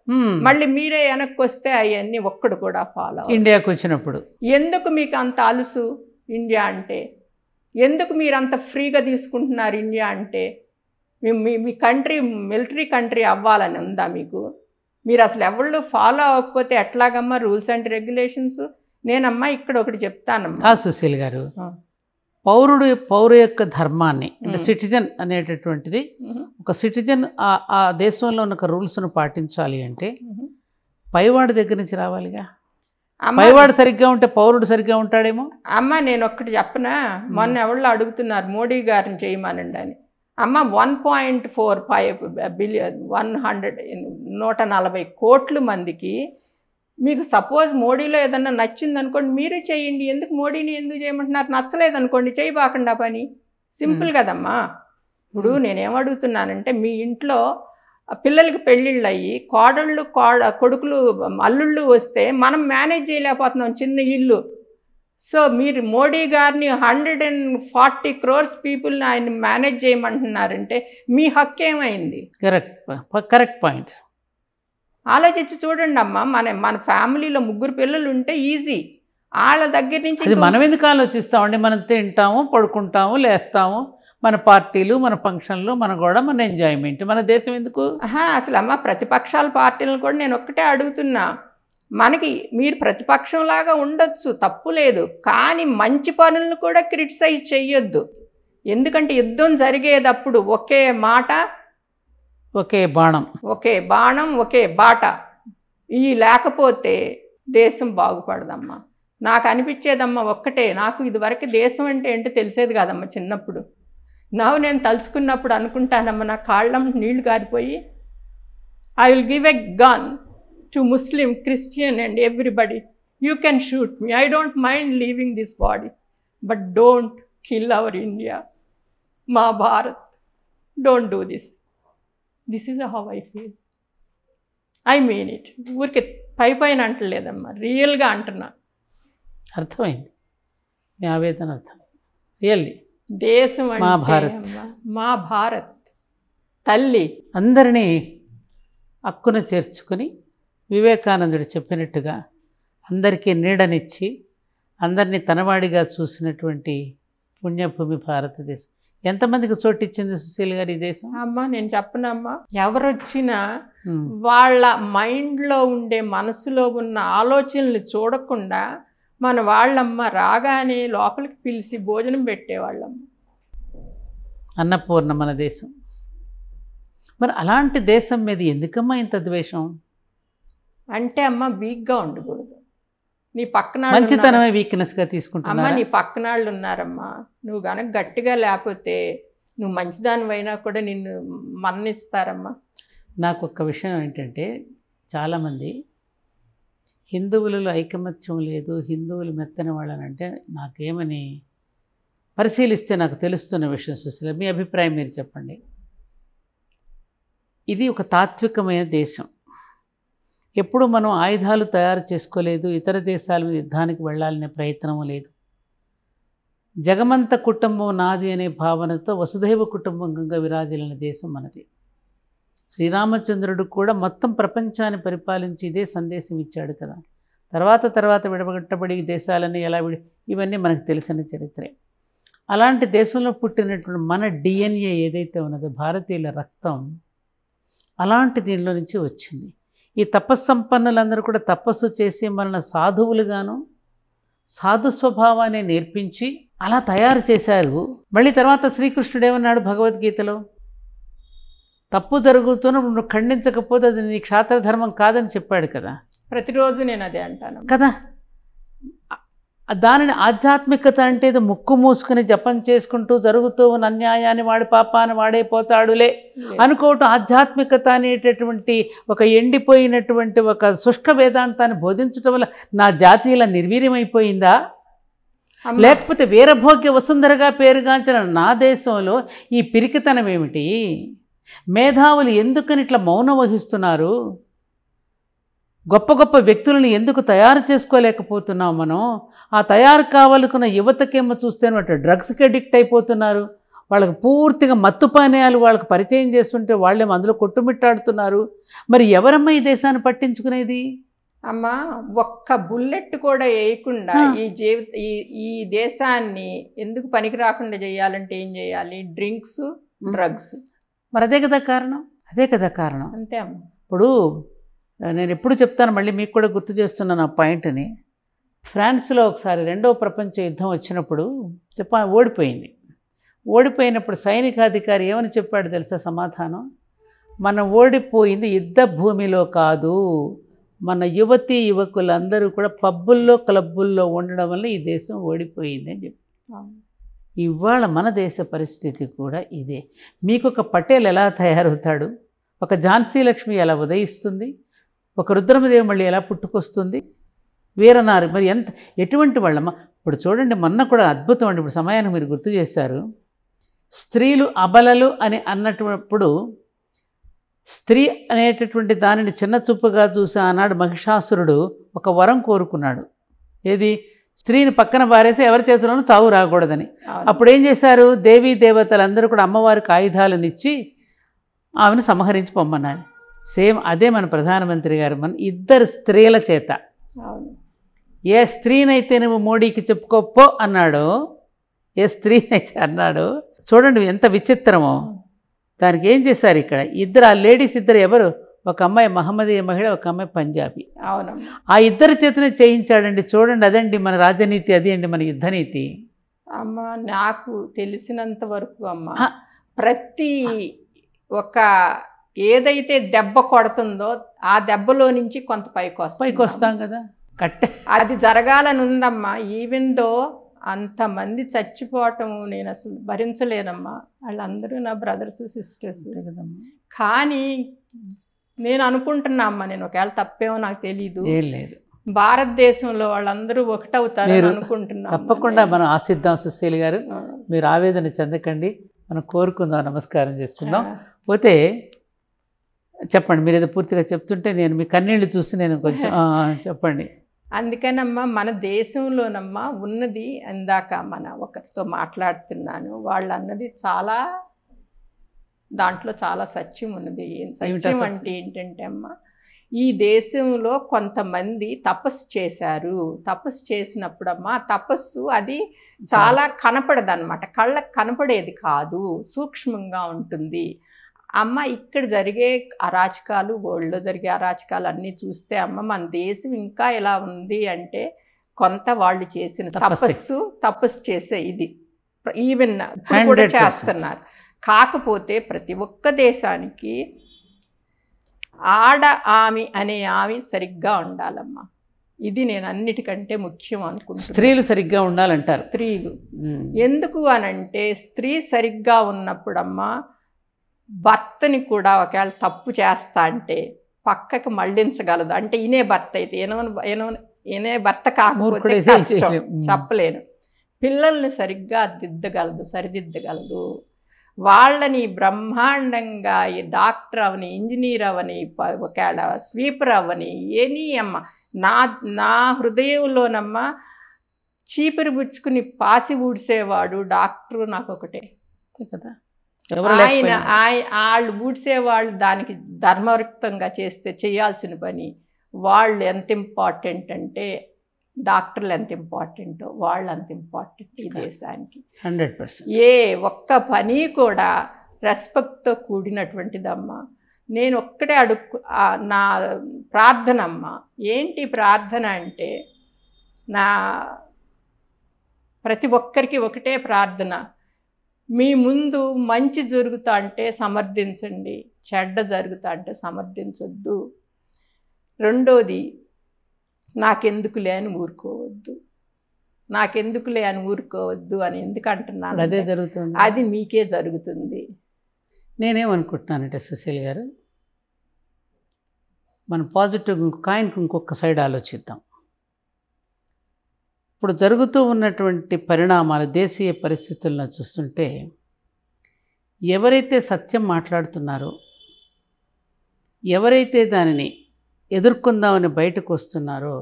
మళ్ళీ మీరే వెనక్కి వస్తే అవన్నీ ఒక్కడు కూడా ఫాలో అవుతారు. ఇండియాకి వచ్చినప్పుడు ఎందుకు మీకు అంత అలుసు ఇండియా అంటే? ఎందుకు మీరు అంత ఫ్రీగా తీసుకుంటున్నారు ఇండియా అంటే? మీ కంట్రీ మిలిటరీ కంట్రీ అవ్వాలని ఉందా మీకు? మీరు అసలు ఎవళ్ళు ఫాలో అవ్వకపోతే ఎట్లాగమ్మా రూల్స్ అండ్ రెగ్యులేషన్స్? నేనమ్మా ఇక్కడ ఒకటి చెప్తానమ్మా సుశీల్ గారు, పౌరు యొక్క ధర్మాన్ని అంటే సిటిజన్ అనేటటువంటిది, ఒక సిటిజన్ ఆ దేశంలో ఉన్న రూల్స్ను పాటించాలి అంటే పైవాడి దగ్గర నుంచి రావాలిగా. పైవాడు సరిగ్గా ఉంటే పౌరుడు సరిగ్గా ఉంటాడేమో. అమ్మ నేను ఒక్కటి చెప్పనా, మొన్న ఎవళ్ళు అడుగుతున్నారు మోడీ గారిని చేయమనండి అని. అమ్మ 1.45 బిలియన్ 140 కోట్ల మందికి మీకు సపోజ్ మోడీలో ఏదన్నా నచ్చింది అనుకోండి, మీరే చేయండి. ఎందుకు మోడీని ఎందుకు చేయమంటున్నారు? నచ్చలేదు అనుకోండి, చేయబాకుండా పని. సింపుల్ కదమ్మా. ఇప్పుడు నేనేమడుగుతున్నానంటే, మీ ఇంట్లో పిల్లలకి పెళ్ళిళ్ళు అయ్యి కోడళ్ళు కొడుకులు అల్లుళ్ళు వస్తే మనం మేనేజ్ చేయలేకపోతున్నాం చిన్న ఇల్లు. సో మీరు మోడీ గారిని 140 crores పీపుల్ని ఆయన మేనేజ్ చేయమంటున్నారంటే మీ హక్కు ఏమైంది? Correct point. ఆలోచించి చూడండి అమ్మ, మన ఫ్యామిలీలో 3 పిల్లలు ఉంటే ఈజీ. వాళ్ళ దగ్గర నుంచి మనం ఎందుకు ఆలోచిస్తామండి? మనం తింటాము, పడుకుంటాము, లేస్తాము, మన పార్టీలు, మన ఫంక్షన్లు, మన కూడా మన ఎంజాయ్మెంట్. మన దేశం ఎందుకు? అసలు అమ్మ ప్రతిపక్షాల పార్టీలను కూడా నేను ఒక్కటే అడుగుతున్నా, మనకి మీరు ప్రతిపక్షంలాగా ఉండొచ్చు, తప్పు లేదు, కానీ మంచి పనులను కూడా క్రిటిసైజ్ చెయ్యొద్దు. ఎందుకంటే యుద్ధం జరిగేటప్పుడు ఒకే మాట, ఒకే బాణం, ఒకే బాట ఈ లేకపోతే దేశం బాగుపడదమ్మా. నాకు అనిపించేదమ్మా ఒక్కటే, నాకు ఇదివరకు దేశం అంటే ఏంటో తెలిసేది కాదమ్మా చిన్నప్పుడు. నేను తలుచుకున్నప్పుడు అనుకుంటానమ్మా, నా కాళ్ళం నీళ్లు కారిపోయి, I will give a gun to Muslim, Christian and everybody. You can shoot me. I don't mind leaving this body. But don't kill our India. Ma Bharat. Don't do this. This is how I feel. I mean it. ఊరికే పైన అంటలేదమ్మా, రియల్గా అంటున్నా. అర్థమైంది మీ ఆవేదన, అర్థం. Really దేశం మా భారత్, మా భారత్ తల్లి అందరినీ హక్కున చేర్చుకుని వివేకానందుడు చెప్పినట్టుగా అందరికీ నీడనిచ్చి అందరినీ తనవాడిగా చూసినటువంటి పుణ్యభూమి భారతదేశం. ఎంతమందికి చోటిచ్చింది సుశీల్ గారు ఈ దేశం? అమ్మా నేను చెప్పనమ్మా, ఎవరొచ్చినా వాళ్ళ మైండ్లో ఉండే మనసులో ఉన్న ఆలోచనలు చూడకుండా మన వాళ్ళమ్మ రాగానే లోపలికి పిలిచి భోజనం పెట్టేవాళ్ళమ్మ. అన్నపూర్ణ మన దేశం. మరి అలాంటి దేశం మీద ఎందుకమ్మా ఇంత ద్వేషం? అంటే అమ్మ వీక్గా ఉండకూడదు. నీ పక్కన మంచితనమే వీక్నెస్గా తీసుకుంటున్నా. అమ్మ నీ పక్కనాళ్ళు ఉన్నారమ్మా, నువ్వు కనుక గట్టిగా లేకపోతే నువ్వు మంచిదానివైనా కూడా నిన్ను మన్నిస్తారమ్మా. నాకు ఒక్క విషయం ఏంటంటే, చాలామంది హిందువులలో ఐకమత్యం లేదు, హిందువులు మెత్తని వాళ్ళనంటే నాకేమని పరిశీలిస్తే నాకు తెలుస్తున్న విషయం. సుశీల, మీ అభిప్రాయం మీరు చెప్పండి. ఇది ఒక తాత్వికమైన దేశం. ఎప్పుడు మనం ఆయుధాలు తయారు చేసుకోలేదు, ఇతర దేశాల మీద యుద్ధానికి వెళ్ళాలనే ప్రయత్నం లేదు. జగమంత కుటుంబం నాది అనే భావనతో వసుధైవ కుటుంబంగా విరాజిల్లిన దేశం మనది. శ్రీరామచంద్రుడు కూడా మొత్తం ప్రపంచాన్ని పరిపాలించి ఇదే సందేశం ఇచ్చాడు కదా. తర్వాత విడగొట్టబడి దేశాలని ఎలా ఇవన్నీ మనకు తెలిసిన చరిత్రే. అలాంటి దేశంలో పుట్టినటువంటి మన డిఎన్ఏ ఏదైతే ఉన్నదో, భారతీయుల రక్తం అలాంటి దీనిలో నుంచి వచ్చింది. ఈ తపస్సంపన్నులందరూ కూడా తపస్సు చేసి మనల్ని సాధువులుగాను సాధు స్వభావాన్ని నేర్పించి అలా తయారు చేశారు. మళ్ళీ తర్వాత శ్రీకృష్ణుడు ఏమన్నాడు భగవద్గీతలో? తప్పు జరుగుతున్నప్పుడు నువ్వు ఖండించకపోతే అది నీ క్షాత్రధర్మం కాదని చెప్పాడు కదా. ప్రతిరోజు నేను అదే అంటాను కదా. దానిని ఆధ్యాత్మికత అంటే ఇది ముక్కు మూసుకుని జపం చేసుకుంటూ జరుగుతూ ఉన్న అన్యాయాన్ని వాడి పాపాన్ని వాడే పోతాడులే అనుకోవటం ఆధ్యాత్మికత అనేటటువంటి ఒక ఎండిపోయినటువంటి ఒక శుష్క వేదాంతాన్ని బోధించడం వల్ల నా జాతీయుల నిర్వీర్యమైపోయిందా? లేకపోతే వీరభోగ్య వసుంధరగా పేరుగాంచిన నా దేశంలో ఈ పిరికితనం ఏమిటి? మేధావులు ఎందుకని ఇట్లా మౌనం వహిస్తున్నారు? గొప్ప గొప్ప వ్యక్తులను ఎందుకు తయారు చేసుకోలేకపోతున్నాం మనం? ఆ తయారు కావాలనుకున్న యువతకేమో చూస్తేనమాట డ్రగ్స్కి అడిక్ట్ అయిపోతున్నారు. వాళ్ళకి పూర్తిగా మత్తు పానీయాలు వాళ్ళకి పరిచయం చేస్తుంటే వాళ్ళేమో అందులో కొట్టుమిట్టాడుతున్నారు. మరి ఎవరమ్మా ఈ దేశాన్ని పట్టించుకునేది? అమ్మా, ఒక్క బుల్లెట్ కూడా వేయకుండా ఈ దేశాన్ని ఎందుకు పనికి రాకుండా చేయాలంటే ఏం చేయాలి? Drinks, drugs. మరి అదే కదా కారణం. అంతే అమ్మ. ఇప్పుడు నేను ఎప్పుడు చెప్తాను, మళ్ళీ మీకు కూడా గుర్తు చేస్తున్నాను ఆ పాయింట్ని. ఫ్రాన్స్లో ఒకసారి రెండవ ప్రపంచ యుద్ధం వచ్చినప్పుడు ఓడిపోయినప్పుడు సైనికాధికారి ఏమని చెప్పాడు తెలుసా సమాధానం? మనం ఓడిపోయింది యుద్ధ భూమిలో కాదు, మన యువతీ యువకులందరూ కూడా పబ్బుల్లో క్లబ్బుల్లో ఉండడం వల్ల ఈ దేశం ఓడిపోయింది అని చెప్పి. ఇవాళ మన దేశ పరిస్థితి కూడా ఇదే. మీకు ఒక పటేల్ ఎలా తయారవుతాడు? ఒక ఝాన్సీ లక్ష్మి ఎలా ఉదయిస్తుంది? ఒక రుద్రమదేవి మళ్ళీ ఎలా పుట్టుకొస్తుంది? వీరనారి మరి ఎటువంటి వాళ్ళమ్మ? ఇప్పుడు చూడండి, మొన్న కూడా అద్భుతం అండి. ఇప్పుడు సమయాన్ని మీరు గుర్తు చేశారు. స్త్రీలు అబలలు అని అన్నప్పుడు స్త్రీ అనేటటువంటి దానిని చిన్న చూపుగా చూసి ఆనాడు మహిషాసురుడు ఒక వరం కోరుకున్నాడు. ఏది? స్త్రీని పక్కన పారేసి ఎవరి చేతిలోనూ చావు రాకూడదని. అప్పుడు ఏం చేశారు? దేవీ దేవతలందరూ కూడా అమ్మవారికి ఆయుధాలను ఇచ్చి ఆమెను సంహరించి పొమ్మన్నారు. సేమ్ అదే మన ప్రధానమంత్రి గారు మన ఇద్దరు స్త్రీల చేత, ఏ స్త్రీనైతే నువ్వు మోడీకి చెప్పుకోపో అన్నాడో, ఏ స్త్రీనైతే అన్నాడో, చూడండి ఎంత విచిత్రమో. దానికి ఏం చేశారు ఇక్కడ? ఇద్దరు, ఆ లేడీస్ ఇద్దరు ఎవరు? ఒక అమ్మాయి మహమ్మదీయ మహిళ, ఒక అమ్మాయి పంజాబీ. అవునమ్మా. ఆ ఇద్దరి చేతనే చేయించాడండి. చూడండి, అదండి మన రాజనీతి, అది అండి మన యుద్ధనీతి. అమ్మ, నాకు తెలిసినంత వరకు అమ్మ, ప్రతి ఒక ఏదైతే దెబ్బ కొడుతుందో ఆ దెబ్బలో నుంచి కొంత పైకి వస్తాం కదా. అది జరగాలని ఉందమ్మా. ఈవెందో అంతమంది చచ్చిపోవటం నేను అసలు భరించలేనమ్మా. వాళ్ళందరూ నా బ్రదర్స్ సిస్టర్స్ కదమ్మా. కానీ నేను అనుకుంటున్నా అమ్మా, నేను ఒకవేళ తప్పేమో నాకు తెలీదు, భారతదేశంలో వాళ్ళందరూ ఒకటవుతారని అనుకుంటున్నా. తప్పకుండా మనం ఆశిద్దాం సుశీల్ గారు, మీరు ఆవేదన చెందకండి, మనం కోరుకుందాం, నమస్కారం చేసుకుందాం. పోతే చెప్పండి, మీరు ఏదో పూర్తిగా చెప్తుంటే నేను మీ కన్నీళ్ళు చూసి నేను కొంచెం చెప్పండి. అందుకనమ్మా మన దేశంలోనమ్మా ఉన్నది, ఇందాక మన ఒకరితో మాట్లాడుతున్నాను, వాళ్ళు అన్నది చాలా, దాంట్లో చాలా సత్యం ఉన్నది. సత్యం అంటే ఏంటంటే అమ్మా, ఈ దేశంలో కొంతమంది తపస్సు చేశారు. తపస్సు చేసినప్పుడమ్మా తపస్సు అది చాలా కనపడదన్నమాట, కళ్ళకు కనపడేది కాదు, సూక్ష్మంగా ఉంటుంది. అమ్మ ఇక్కడ జరిగే అరాచకాలు, వరల్డ్లో జరిగే అరాచకాలు అన్నీ చూస్తే అమ్మ మన దేశం ఇంకా ఎలా ఉంది అంటే కొంత వాళ్ళు చేసిన తపస్సు చేసే ఇది ఈవెన్ కూడా చేస్తున్నారు. కాకపోతే ప్రతి ఒక్క దేశానికి ఆడ ఆమె అనే ఆమె సరిగ్గా ఉండాలమ్మా. ఇది నేను అన్నిటికంటే ముఖ్యం అనుకుంటున్నాను. స్త్రీలు సరిగ్గా ఉండాలంటారు. స్త్రీలు ఎందుకు అనంటే స్త్రీ సరిగ్గా ఉన్నప్పుడమ్మా భర్తని కూడా ఒకవేళ తప్పు చేస్తా అంటే పక్కకు మళ్ళించగలదు. అంటే ఈయనే భర్త అయితే ఈయనే భర్త కాకపోతే కష్టం, చెప్పలేను. పిల్లల్ని సరిగ్గా సరిదిద్దగలదు. వాళ్ళని బ్రహ్మాండంగా డాక్టర్ అవని, ఇంజనీర్ అవని, ఒకవేళ స్వీపర్ అవని, ఏనీ అమ్మ నా హృదయంలోనమ్మ చీపిరి పుచ్చుకుని పాసి ఊడ్చేవాడు డాక్టరు నాకు ఒకటే కదా. వాళ్ళు ఊడ్చేవాళ్ళు దానికి ధర్మయుక్తంగా చేయాల్సిన పని. వాళ్ళు ఎంత ఇంపార్టెంట్ అంటే డాక్టర్లు ఎంత ఇంపార్టెంటో వాళ్ళు అంత ఇంపార్టెంట్ ఈ దేశానికి. 100%. ఏ ఒక్క పని కూడా రెస్పెక్ట్తో కూడినటువంటిదమ్మా. నేను ఒక్కటే నా ప్రార్థన అమ్మ. ఏంటి ప్రార్థన అంటే ప్రతి ఒక్కరికి ఒకటే ప్రార్థన, మీ ముందు మంచి జరుగుతా అంటే సమర్థించండి, చెడ్డ జరుగుతా అంటే సమర్థించొద్దు. రెండోది నాకెందుకులే అని ఊరుకోవద్దు అని ఎందుకంటున్నాను, అదే జరుగుతుంది, అది మీకే జరుగుతుంది. నేనేమనుకుంటున్నానంటే సుశీల్ గారు, మనం పాజిటివ్ కాయిన్కి ఇంకొక సైడ్ ఆలోచిద్దాం. ఇప్పుడు జరుగుతూ ఉన్నటువంటి పరిణామాలు, దేశీయ పరిస్థితులను చూస్తుంటే ఎవరైతే సత్యం మాట్లాడుతున్నారో, ఎవరైతే దానిని ఎదుర్కొందామని బయటకు వస్తున్నారో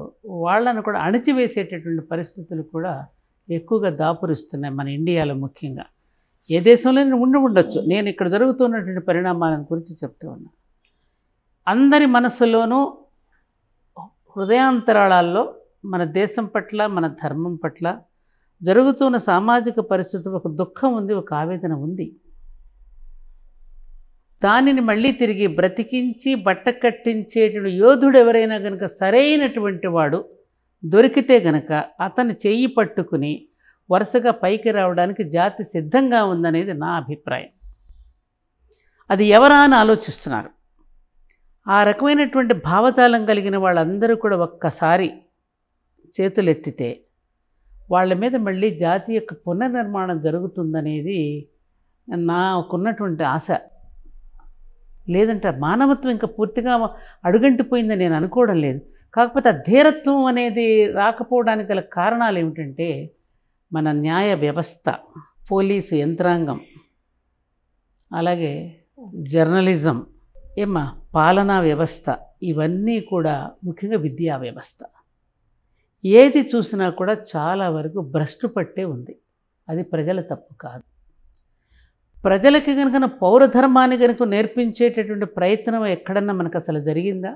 వాళ్ళను కూడా అణిచివేసేటటువంటి పరిస్థితులు కూడా ఎక్కువగా దాపురిస్తున్నాయి మన ఇండియాలో. ముఖ్యంగా ఏ దేశంలో ఉండొచ్చు, నేను ఇక్కడ జరుగుతున్నటువంటి పరిణామాలను గురించి చెప్తూ ఉన్నా. అందరి మనసులోనూ హృదయాంతరాళాల్లో మన దేశం పట్ల, మన ధర్మం పట్ల జరుగుతున్న సామాజిక పరిస్థితులు ఒక దుఃఖం ఉంది, ఒక ఆవేదన ఉంది. దానిని మళ్ళీ తిరిగి బ్రతికించి బట్ట కట్టించేటువంటి యోధుడు ఎవరైనా కనుక సరైనటువంటి వాడు దొరికితే గనక అతని చెయ్యి పట్టుకుని వరుసగా పైకి రావడానికి జాతి సిద్ధంగా ఉందనేది నా అభిప్రాయం. అది ఎవరా అని ఆలోచిస్తున్నారు. ఆ రకమైనటువంటి భావజాలం కలిగిన వాళ్ళందరూ కూడా ఒక్కసారి చేతులెత్తితే వాళ్ళ మీద మళ్ళీ జాతి యొక్క పునర్నిర్మాణం జరుగుతుందనేది నాకున్నటువంటి ఆశ. లేదంటే మానవత్వం ఇంకా పూర్తిగా అడుగంటిపోయిందని నేను అనుకోవడం లేదు. కాకపోతే ఆ ధీరత్వం అనేది రాకపోవడానికి గల కారణాలు ఏమిటంటే మన న్యాయ వ్యవస్థ, పోలీసు యంత్రాంగం, అలాగే జర్నలిజం, పాలనా వ్యవస్థ, ఇవన్నీ కూడా ముఖ్యంగా విద్యా వ్యవస్థ, ఏది చూసినా కూడా చాలా వరకు భ్రష్టు పట్టే ఉంది. అది ప్రజల తప్పు కాదు. ప్రజలకి కనుక పౌరధర్మాన్ని కనుక నేర్పించేటటువంటి ప్రయత్నం ఎక్కడన్నా మనకు అసలు జరిగిందా?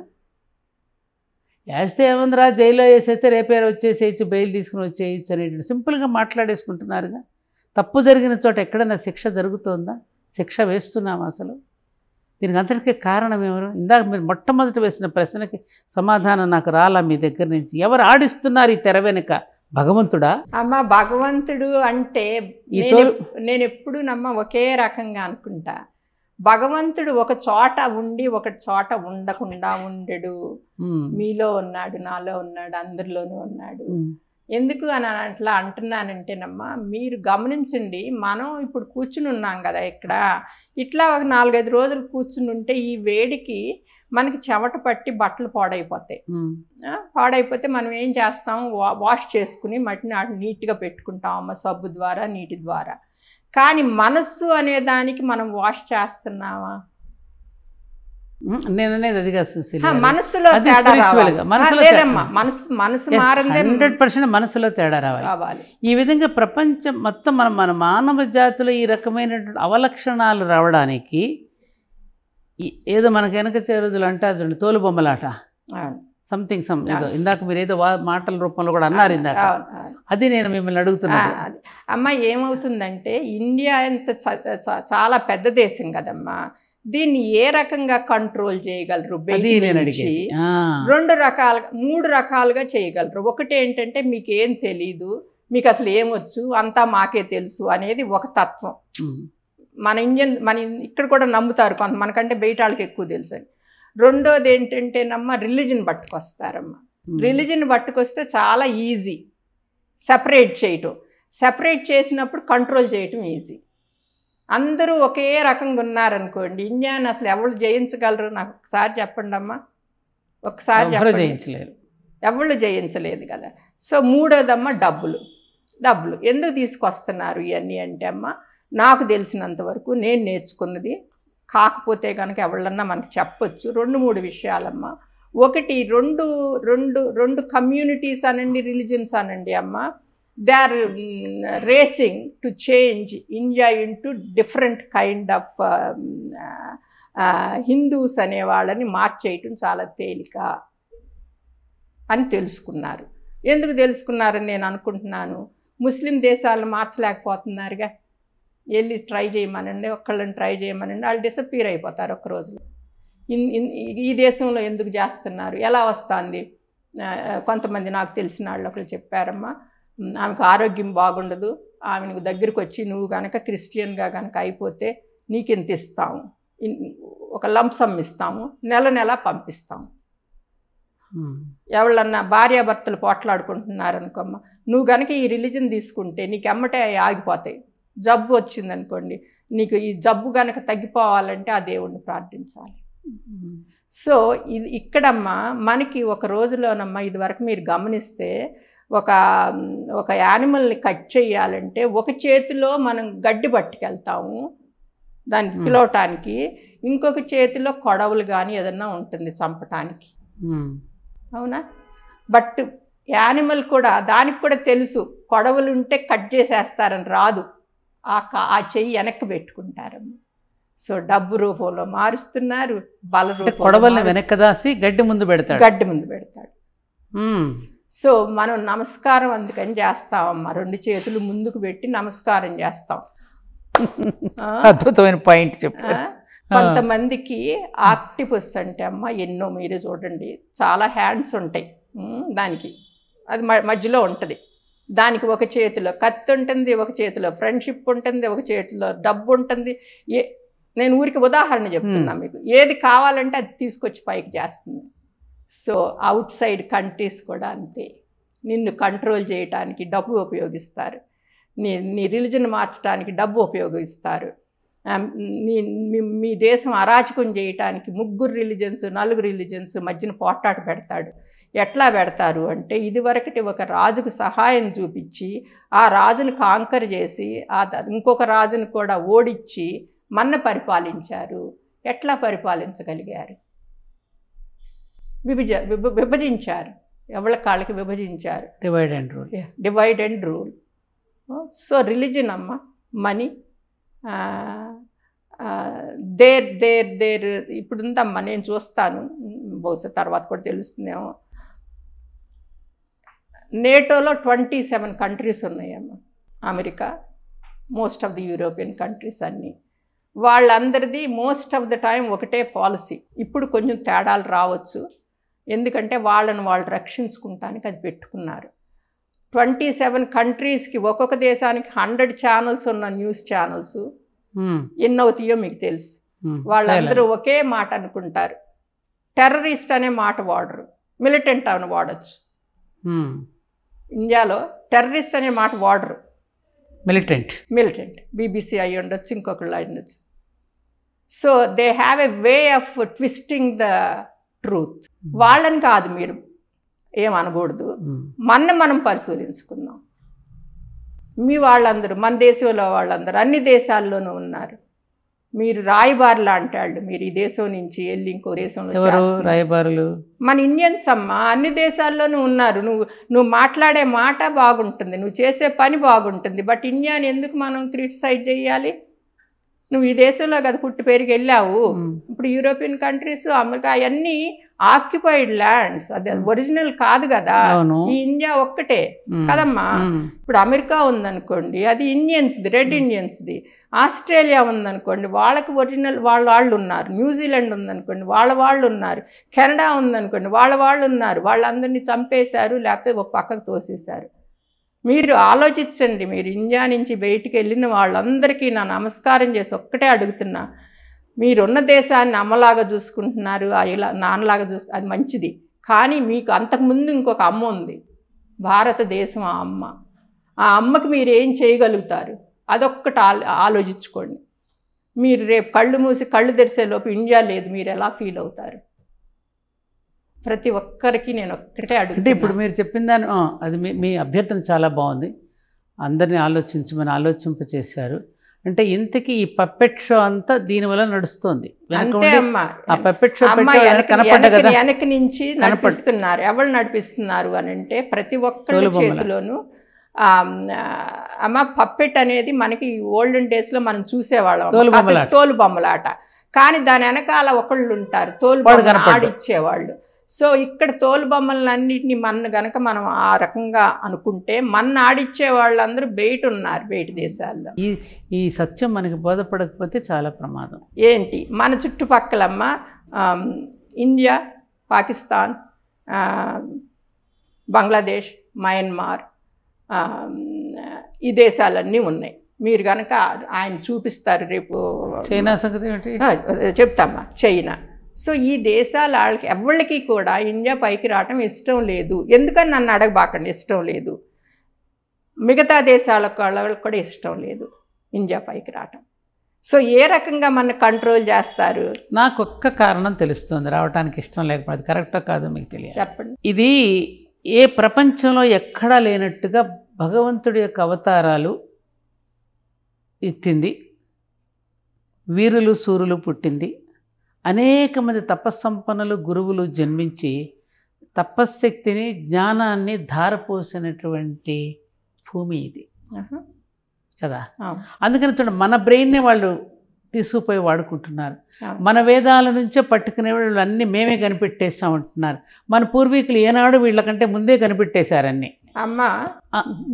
వేస్తే ఏముందిరా, జైల్లో వేసేస్తే రేపే వచ్చేసేయచ్చు, బెయిల్ తీసుకుని వచ్చేయచ్చు అనేటువంటి సింపుల్గా మాట్లాడేసుకుంటున్నారుగా. తప్పు జరిగిన చోట ఎక్కడన్నా శిక్ష జరుగుతోందా? శిక్ష వేస్తున్నామా అసలు? దీనికి అంతటికీ కారణం ఎవరు? ఇందాక మీరు మొట్టమొదటి వేసిన ప్రశ్నకి సమాధానం నాకు రాలా మీ దగ్గర నుంచి. ఎవరు ఆడిస్తున్నారు ఈ తెర వెనుక? భగవంతుడా? అమ్మ, భగవంతుడు అంటే నేను ఎప్పుడు ఒకే రకంగా అనుకుంటా. భగవంతుడు ఒక చోట ఉండి ఒక చోట ఉండకుండా ఉండడు. మీలో ఉన్నాడు, నాలో ఉన్నాడు, అందరిలోనూ ఉన్నాడు. ఎందుకు అని అట్లా అంటున్నానంటేనమ్మా, మీరు గమనించండి, మనం ఇప్పుడు కూర్చుని ఉన్నాం కదా ఇక్కడ, ఇట్లా ఒక 4-5 రోజులు కూర్చుని ఉంటే ఈ వేడికి మనకి చెమట పట్టి బట్టలు పాడైపోతాయి. పాడైపోతే మనం ఏం చేస్తాం, వాష్ చేసుకుని మట్టిని నీట్గా పెట్టుకుంటాం అమ్మ, సబ్బు ద్వారా, నీటి ద్వారా. కానీ మనస్సు అనే దానికి మనం వాష్ చేస్తున్నావా? నేను అనేది అది కాదు సుశీల్, మనసులో మనసు మారిందే 100% మనసులో తేడా రావాలి. ఈ విధంగా ప్రపంచం మొత్తం మన మానవ జాతిలో ఈ రకమైనటువంటి అవలక్షణాలు రావడానికి ఏదో మనకి వెనక రోజులు అంటారు చూడండి, తోలు బొమ్మలాట, అవును సంథింగ్ ఏదో ఇందాక మీరు ఏదో మాటల రూపంలో కూడా అన్నారు ఇందాక, అవును అవును. అది నేను మిమ్మల్ని అడుగుతున్నాను. అది అమ్మ ఏమవుతుందంటే ఇండియా ఎంత చాలా పెద్ద దేశం కదమ్మా, దీన్ని ఏ రకంగా కంట్రోల్ చేయగలరు? అది నేను అడిగేది. రెండు రకాలుగా 3 రకాలుగా చేయగలరు. ఒకటి ఏంటంటే మీకు ఏం తెలీదు, మీకు అసలు ఏమొచ్చు, అంతా మాకే తెలుసు అనేది ఒక తత్వం. మన ఇక్కడ కూడా నమ్ముతారు కొంత, మనకంటే బయట వాళ్ళకి ఎక్కువ తెలుసు అని. రెండోది ఏంటంటేనమ్మా రిలీజన్ పట్టుకొస్తారమ్మా. రిలీజన్ పట్టుకొస్తే చాలా ఈజీ సెపరేట్ చేయటం. సెపరేట్ చేసినప్పుడు కంట్రోల్ చేయటం ఈజీ. అందరూ ఒకే రకంగా ఉన్నారనుకోండి, ఇండియాని అసలు ఎవరు జయించగలరు? నాకు ఒకసారి చెప్పండి అమ్మా, ఒకసారి చెప్పండి. జయించలేరు, ఎవరు జయించలేదు కదా. సో మూడోదమ్మా డబ్బులు. ఎందుకు తీసుకొస్తున్నారు ఇవన్నీ అంటే అమ్మా, నాకు తెలిసినంత వరకు నేను నేర్చుకున్నది, కాకపోతే కనుక ఎవళ్ళన్నా మనకు చెప్పొచ్చు 2-3 విషయాలమ్మా. ఒకటి రెండు కమ్యూనిటీస్ అనండి, రిలీజన్స్ అనండి అమ్మా, they are racing to change India into different kind of Hindus అనే వాళ్ళని మార్చేయటం చాలా తేలిక అని తెలుసుకున్నారు. ఎందుకు తెలుసుకున్నారని నేను అనుకుంటున్నాను, ముస్లిం దేశాలను మార్చలేకపోతున్నారుగా, వెళ్ళి ట్రై చేయమనండి, ఒక్కళ్ళని ట్రై చేయమనండి, వాళ్ళు డిసప్పీర్ అయిపోతారు ఒక్క రోజులో. ఈ దేశంలో ఎందుకు చేస్తున్నారు, ఎలా వస్తుంది? కొంతమంది నాకు తెలిసిన వాళ్ళు ఒకరు చెప్పారమ్మా, ఆమెకు ఆరోగ్యం బాగుండదు, ఆమెకు దగ్గరికి వచ్చి నువ్వు కనుక క్రిస్టియన్గా కనుక అయిపోతే నీకెంత ఇస్తాము, ఒక లంసమ్ ఇస్తాము, నెల పంపిస్తాము. ఎవళ్ళన్నా భార్యాభర్తలు పోట్లాడుకుంటున్నారనుకోమ్మ, నువ్వు కనుక ఈ రిలీజన్ తీసుకుంటే నీకు ఎమ్మటే ఆగిపోతాయి. జబ్బు వచ్చిందనుకోండి, నీకు ఈ జబ్బు కనుక తగ్గిపోవాలంటే ఆ దేవుణ్ణి ప్రార్థించాలి. సో ఇది ఇక్కడమ్మా మనకి ఒక రోజులోనమ్మా, ఇదివరకు మీరు గమనిస్తే ఒక యానిమల్ని కట్ చేయాలంటే ఒక చేతిలో మనం గడ్డి పట్టుకెళ్తాము దాన్ని పిలవటానికి, ఇంకొక చేతిలో కొడవలు కానీ ఏదన్నా ఉంటుంది చంపటానికి, అవునా? బట్ యానిమల్ కూడా, దానికి కూడా తెలుసు కొడవలు ఉంటే కట్ చేసేస్తారని, రాదు, ఆ చెయ్యి వెనక్కి పెట్టుకుంటారమ్మ. సో డబ్బు రూపంలో మారుస్తున్నారు, బల రూపంలో కొడవల్ని వెనక్కి దాసి గడ్డి ముందు పెడతాడు. సో మనం నమస్కారం అందుకని చేస్తామమ్మా, 2 చేతులు ముందుకు పెట్టి నమస్కారం చేస్తాం. అద్భుతమైన పాయింట్ చెప్పారు. కొంతమందికి ఆక్టిపస్ అంటే అమ్మ ఎన్నో, మీరే చూడండి, చాలా హ్యాండ్స్ ఉంటాయి దానికి, అది మధ్యలో ఉంటుంది. దానికి ఒక చేతిలో కత్తి ఉంటుంది, ఒక చేతిలో ఫ్రెండ్షిప్ ఉంటుంది, ఒక చేతిలో డబ్బు ఉంటుంది. నేను ఊరికి ఉదాహరణ చెప్తున్నా మీకు, ఏది కావాలంటే అది తీసుకొచ్చి పైకి చేస్తుంది. సో అవుట్ సైడ్ కంట్రీస్ కూడా అంతే, నిన్ను కంట్రోల్ చేయడానికి డబ్బు ఉపయోగిస్తారు, నీ రిలీజన్ మార్చడానికి డబ్బు ఉపయోగిస్తారు, మీ దేశం అరాచకం చేయటానికి 3 రిలీజన్స్ 4 రిలీజన్స్ మధ్యన పోట్లాట పెడతాడు. ఎట్లా పెడతారు అంటే, ఇదివరకటి ఒక రాజుకు సహాయం చూపించి ఆ రాజును కాంకర్ చేసి ఇంకొక రాజును కూడా ఓడించి మన్న పరిపాలించారు. ఎట్లా పరిపాలించగలిగారు? విభజించారు, ఎవళ్ళ కాళ్ళకి విభజించారు, divide and rule. So religion అమ్మ, మనీ, దేర్ ఇప్పుడు ఉందమ్మా, నేను చూస్తాను, బహుశా తర్వాత కూడా తెలుస్తుందేమో, నేటోలో 27 కంట్రీస్ ఉన్నాయమ్మా, America, most of the European countries అన్నీ. వాళ్ళందరిది మోస్ట్ ఆఫ్ ద టైం ఒకటే పాలసీ. ఇప్పుడు కొంచెం తేడాలు రావచ్చు, ఎందుకంటే వాళ్ళని వాళ్ళు రక్షించుకుంటానికి అది పెట్టుకున్నారు. 27 కంట్రీస్కి ఒక్కొక్క దేశానికి 100 ఛానల్స్ ఉన్న న్యూస్ ఛానల్స్ ఎన్నవుతాయో మీకు తెలుసు. వాళ్ళందరూ ఒకే మాట అనుకుంటారు, టెర్రరిస్ట్ అనే మాట వాడరు, మిలిటెంట్ అని వాడచ్చు. ఇండియాలో టెర్రరిస్ట్ అనే మాట వాడరు, మిలిటెంట్ బీబీసీ అయి ఉండొచ్చు, ఇంకొకళ్ళు అయి ఉండొచ్చు. So they have a way of twisting the truth. వాళ్ళని కాదు మీరు ఏమనకూడదు, మనం పరిశీలించుకుందాం. మీ వాళ్ళందరూ, మన దేశంలో వాళ్ళందరూ అన్ని దేశాల్లోనూ ఉన్నారు. మీరు రాయబారులు అంటాడు, మీరు ఈ దేశం నుంచి వెళ్ళి ఇంకో దేశంలో రాయబారులు మన ఇండియన్స్ అమ్మ, అన్ని దేశాల్లోనూ ఉన్నారు. నువ్వు మాట్లాడే మాట బాగుంటుంది, నువ్వు చేసే పని బాగుంటుంది, బట్ ఇండియాని ఎందుకు మనం క్రిటిసైజ్ చేయాలి? నువ్వు ఈ దేశంలో కదా పుట్టి పెరిగి వెళ్ళావు. ఇప్పుడు యూరోపియన్ కంట్రీస్, అమెరికా అవన్నీ ఆక్యుపైడ్ ల్యాండ్స్, అది ఒరిజినల్ కాదు కదా. ఈ ఇండియా ఒక్కటే కదమ్మా. ఇప్పుడు అమెరికా ఉందనుకోండి, అది ఇండియన్స్ది, రెడ్ ఇండియన్స్ది. ఆస్ట్రేలియా ఉందనుకోండి, వాళ్ళకి ఒరిజినల్ వాళ్ళు ఉన్నారు. న్యూజిలాండ్ ఉందనుకోండి, వాళ్ళు ఉన్నారు. కెనడా ఉందనుకోండి, వాళ్ళు ఉన్నారు. వాళ్ళందరినీ చంపేశారు, లేకపోతే ఒక పక్కకు తోసేశారు. మీరు ఆలోచించండి. మీరు ఇండియా నుంచి బయటికి వెళ్ళిన వాళ్ళందరికీ నా నమస్కారం చేసి ఒక్కటే అడుగుతున్నా, మీరున్న దేశాన్ని అమ్మలాగా చూసుకుంటున్నారు, ఇలా నాన్నలాగా అది మంచిది. కానీ మీకు అంతకుముందు ఇంకొక అమ్మ ఉంది, భారతదేశం. ఆ అమ్మ, ఆ అమ్మకి మీరు ఏం చేయగలుగుతారు అదొక్కటి ఆలోచించుకోండి. మీరు రేపు కళ్ళు మూసి కళ్ళు తెరిసేలోపు ఇండియా లేదు, మీరు ఎలా ఫీల్ అవుతారు? ప్రతి ఒక్కరికి నేను ఒక్కటే అడుగుతా. ఇప్పుడు మీరు చెప్పిన దాని అది మీ అభ్యర్థన చాలా బాగుంది. అందరినీ ఆలోచించమని ఆలోచింపచేశారు. అంటే ఇంతకీ ఈ పప్పెట్ షో అంతా దీనివల్ల నడుస్తుంది. అంతే అమ్మా. ఆ పప్పెట్ షో వెనక నుంచి నడిపిస్తున్నారు. ఎవరు నడిపిస్తున్నారు అని అంటే ప్రతి ఒక్కరి చేతిలోనూ. అమ్మ, పప్పెట్ అనేది మనకి ఓల్డెన్ డేస్లో మనం చూసేవాళ్ళం, తోలు బొమ్మలాట. కానీ దాని వెనకాల ఒకళ్ళు ఉంటారు, తోలు బొమ్మలు ఆడిచ్చేవాళ్ళు. సో ఇక్కడ తోలు బొమ్మలన్నింటినీ గనక మనం ఆ రకంగా అనుకుంటే ఆడిచ్చే వాళ్ళందరూ బయట ఉన్నారు, బయట దేశాల్లో. ఈ సత్యం మనకి బోధపడకపోతే చాలా ప్రమాదం. ఏంటి మన చుట్టుపక్కలమ్మ, ఇండియా, పాకిస్తాన్, బంగ్లాదేశ్, మయన్మార్, ఈ దేశాలన్నీ ఉన్నాయి. మీరు కనుక ఆయన చూపిస్తారు రేపు. చైనా సంగతి ఏంటి చెప్తామా, చైనా. సో ఈ దేశాల వాళ్ళకి ఎవరికి కూడా ఇండియా పైకి రావటం ఇష్టం లేదు. ఎందుకని నన్ను అడగబాకండి, ఇష్టం లేదు. మిగతా దేశాల వాళ్ళకి కూడా ఇష్టం లేదు ఇండియా పైకి రావటం. సో ఏ రకంగా మన కంట్రోల్ చేస్తారు? నాకు ఒక్క కారణం తెలుస్తుంది రావడానికి ఇష్టం లేకపోతే. కరెక్టో కాదో మీకు తెలియదు, చెప్పండి. ఇది ఏ ప్రపంచంలో ఎక్కడా లేనట్టుగా భగవంతుడి యొక్క అవతారాలు ఎత్తింది, వీరులు సూరులు పుట్టింది, అనేక మంది తపస్సంపన్నులు గురువులు జన్మించి తపశ్శక్తిని జ్ఞానాన్ని ధారపోసినటువంటి భూమి ఇది కదా. అందుకని చూడండి, మన బ్రెయిన్నే వాళ్ళు తీసుకుపోయి వాడుకుంటున్నారు. మన వేదాల నుంచే పట్టుకునే వాళ్ళు అన్నీ మేమే కనిపెట్టేస్తామంటున్నారు. మన పూర్వీకులు ఏనాడు వీళ్ళకంటే ముందే కనిపెట్టేశారన్నీ. అమ్మ,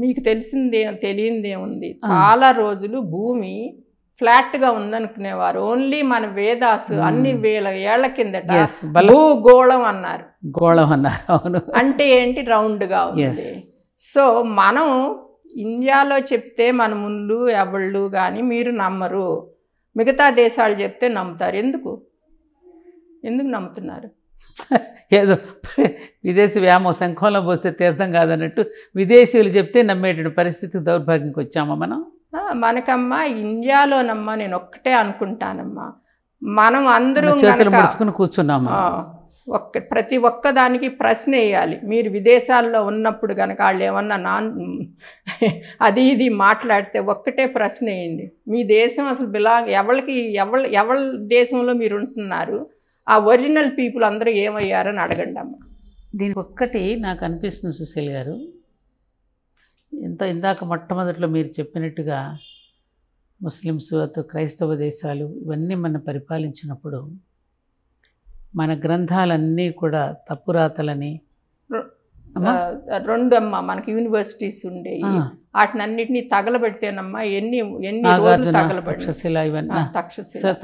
మీకు తెలియందేముంది, చాలా రోజులు భూమి ఫ్లాట్గా ఉందనుకునేవారు. ఓన్లీ మన వేదాసు అన్ని వేల ఏళ్ల కిందట భూగోళం అన్నారు. గోళం అన్నారు, అవును. అంటే ఏంటి, రౌండ్గా ఉంది. సో మనం ఇండియాలో చెప్తే మన ముందు ఎవళ్ళు కానీ మీరు నమ్మరు, మిగతా దేశాలు చెప్తే నమ్ముతారు. ఎందుకు నమ్ముతున్నారు? ఏదో విదేశీ వ్యామో శంఖంలో పోస్తే తీర్థం కాదన్నట్టు విదేశీయులు చెప్తే నమ్మేటువంటి పరిస్థితికి దౌర్భాగ్యంకి వచ్చామా మనం? మనకమ్మా ఇండియాలోనమ్మా నేను ఒక్కటే అనుకుంటానమ్మా, మనం అందరూ చేతులు ముడుచుకుని కూర్చున్నామా? ప్రతి ఒక్కదానికి ప్రశ్న వేయాలి. మీరు విదేశాల్లో ఉన్నప్పుడు కనుక వాళ్ళు ఏమన్నా అది ఇది మాట్లాడితే ఒక్కటే ప్రశ్న వేయండి, మీ దేశం అసలు ఎవరి దేశంలో మీరు ఉంటున్నారు, ఆ ఒరిజినల్ పీపుల్ అందరూ ఏమయ్యారని అడగండి అమ్మ. దీనికి ఒక్కటి నాకు అనిపిస్తుంది సుశీల్ గారు, ఇందాక మొట్టమొదట్లో మీరు చెప్పినట్టుగా ముస్లిమ్స్, క్రైస్తవ దేశాలు ఇవన్నీ మనం పరిపాలించినప్పుడు మన గ్రంథాలన్నీ కూడా తప్పురాతలని రెండమ్మా మనకి యూనివర్సిటీస్ ఉండేవి, వాటినన్నిటినీ తగలబెడితేనమ్మా ఎన్ని రోజులు తగలబెట్టి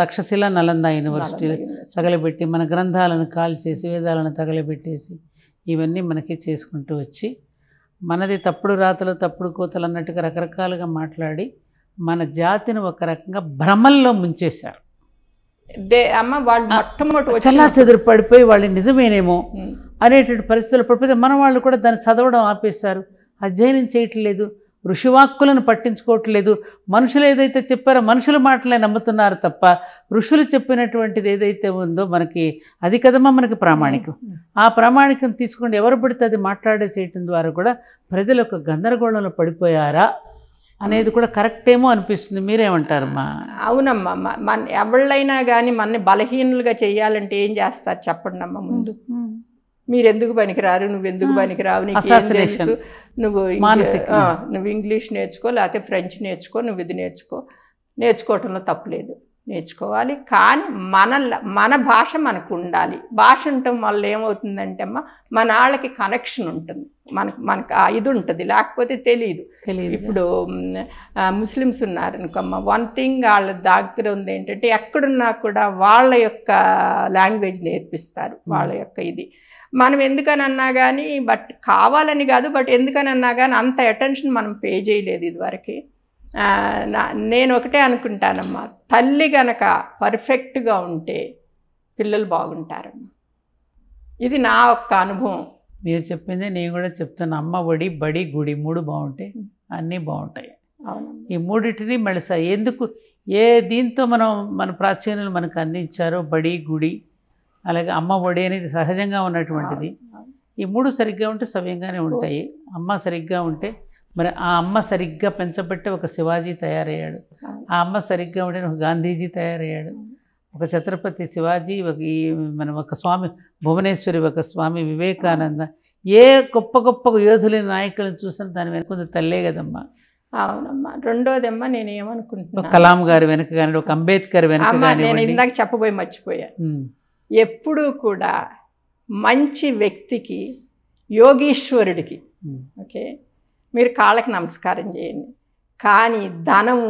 తక్షశిల నలంద యూనివర్సిటీ తగలబెట్టి మన గ్రంథాలను కాల్చేసి వేదాలను తగలబెట్టేసి ఇవన్నీ మనకి చేసుకుంటూ వచ్చి మనది తప్పుడు రాతలు తప్పుడు కోతలు అన్నట్టుగా రకరకాలుగా మాట్లాడి మన జాతిని ఒక రకంగా భ్రమల్లో ముంచేశారు. అమ్మ వాళ్ళు మొట్టమొదటి చల్లా చెదురు పడిపోయి వాళ్ళు నిజమేనేమో అనేటువంటి పరిస్థితులు పడిపోతే మన వాళ్ళు కూడా దాన్ని చదవడం ఆపేశారు, అధ్యయనం చేయట్లేదు, ఋషివాక్కులను పట్టించుకోవట్లేదు. మనుషులు ఏదైతే చెప్పారో మనుషుల మాటలే నమ్ముతున్నారు తప్ప ఋషులు చెప్పినటువంటిది ఏదైతే ఉందో మనకి అది కదమ్మా మనకి ప్రామాణికం. ఆ ప్రామాణికం తీసుకుని ఎవరు పడితే అది మాట్లాడే చేయటం ద్వారా కూడా ప్రజలు ఒక గందరగోళంలో పడిపోయారా అనేది కూడా కరెక్ట్ ఏమో అనిపిస్తుంది. మీరేమంటారమ్మా? అవునమ్మా, మన ఎవళ్ళైనా కానీ మనని బలహీనులుగా చేయాలంటే ఏం చేస్తారు చెప్పండి అమ్మ. ముందు మీరు ఎందుకు పనికిరారు, నువ్వెందుకు పనికిరావు, నువ్వు ఇంగ్లీష్ నేర్చుకో, లేకపోతే ఫ్రెంచ్ నేర్చుకో, నువ్వు ఇది నేర్చుకో, నేర్చుకోవటంలో తప్పులేదు, నేర్చుకోవాలి. కానీ మన భాష మనకు ఉండాలి. భాష ఉండటం వల్ల ఏమవుతుందంటే అమ్మ మన వాళ్ళకి కనెక్షన్ ఉంటుంది, మనకు ఇది ఉంటుంది, లేకపోతే తెలియదు. ఇప్పుడు ముస్లిమ్స్ ఉన్నారనుకోమ్మ, వన్ థింగ్ వాళ్ళ దగ్గర ఉంది ఏంటంటే ఎక్కడున్నా కూడా వాళ్ళ యొక్క లాంగ్వేజ్ నేర్పిస్తారు, వాళ్ళ యొక్క ఇది. మనం ఎందుకని అన్నా కానీ, బట్ కావాలని కాదు, బట్ ఎందుకని అన్నా కానీ అంత అటెన్షన్ మనం పే చేయలేదు ఇదివరకు. నేను ఒకటే అనుకుంటానమ్మా, తల్లి గనక పర్ఫెక్ట్గా ఉంటే పిల్లలు బాగుంటారమ్మా. ఇది నా ఒక్క అనుభవం. మీరు చెప్పింది నేను కూడా చెప్తాను. అమ్మ ఒడి, బడి, గుడి 3 బాగుంటాయి, అన్నీ బాగుంటాయి. అవును, ఈ మూడింటిని మెడసా ఎందుకు దీంతో మన ప్రాచీనులు మనకు అందించారో, బడి, గుడి, అలాగే అమ్మ ఒడి అనేది సహజంగా ఉన్నటువంటిది. ఈ 3 సరిగ్గా ఉంటే సవ్యంగానే ఉంటాయి. అమ్మ సరిగ్గా ఉంటే, మరి ఆ అమ్మ సరిగ్గా పెంచబట్టే ఒక శివాజీ తయారయ్యాడు, ఆ అమ్మ సరిగ్గా ఉంటే ఒక గాంధీజీ తయారయ్యాడు, ఒక ఛత్రపతి శివాజీ, ఒక స్వామి భువనేశ్వరి, ఒక స్వామి వివేకానంద, ఏ గొప్ప గొప్ప యోధులైన నాయకులను చూసినా దాని వెనక కొంచెం తల్లే కదమ్మా. అవునమ్మా. రెండోదమ్మా, నేను ఏమనుకుంటున్నా, కలాం గారి వెనక కానీ, ఒక అంబేద్కర్ వెనక కానీ. నేను ఇందాక చెప్పబోయి మర్చిపోయాను. ఎప్పుడూ కూడా మంచి వ్యక్తికి, యోగీశ్వరుడికి ఓకే మీరు కాళ్ళకి నమస్కారం చేయండి, కానీ ధనము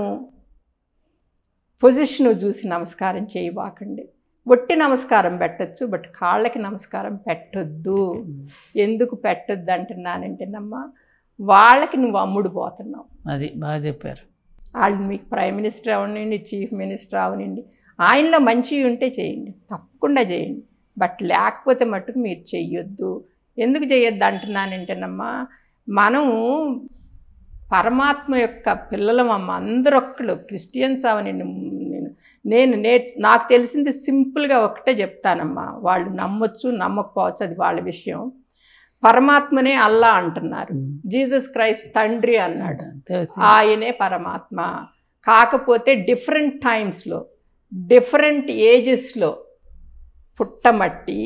పొజిషను చూసి నమస్కారం చేయబాకండి. ఒట్టి నమస్కారం పెట్టచ్చు, బట్ కాళ్ళకి నమస్కారం పెట్టొద్దు. ఎందుకు పెట్టొద్దు అంటున్నానంటేనమ్మా, వాళ్ళకి నువ్వు అమ్ముడు పోతున్నావు. అది బాగా చెప్పారు. వాళ్ళు మీకు ప్రైమ్ మినిస్టర్ అవనండి, చీఫ్ మినిస్టర్ అవనండి, ఆయనలో మంచివి ఉంటే చేయండి, తప్పకుండా చేయండి, బట్ లేకపోతే మట్టుకు మీరు చెయ్యొద్దు. ఎందుకు చేయొద్దు అంటున్నానంటేనమ్మా, మనము పరమాత్మ యొక్క పిల్లలమమ్మ, అందరూ ఒక్కళ్ళు క్రిస్టియన్స్ అవనండి. నాకు తెలిసింది సింపుల్గా ఒకటే చెప్తానమ్మా, వాళ్ళు నమ్మొచ్చు నమ్మకపోవచ్చు, అది వాళ్ళ విషయం. పరమాత్మనే అల్లా అంటున్నారు, జీసస్ క్రైస్ట్ తండ్రి అన్నాడు, ఆయనే పరమాత్మ. కాకపోతే డిఫరెంట్ టైమ్స్లో, డిఫరెంట్ ఏజెస్లో పుట్టమట్టి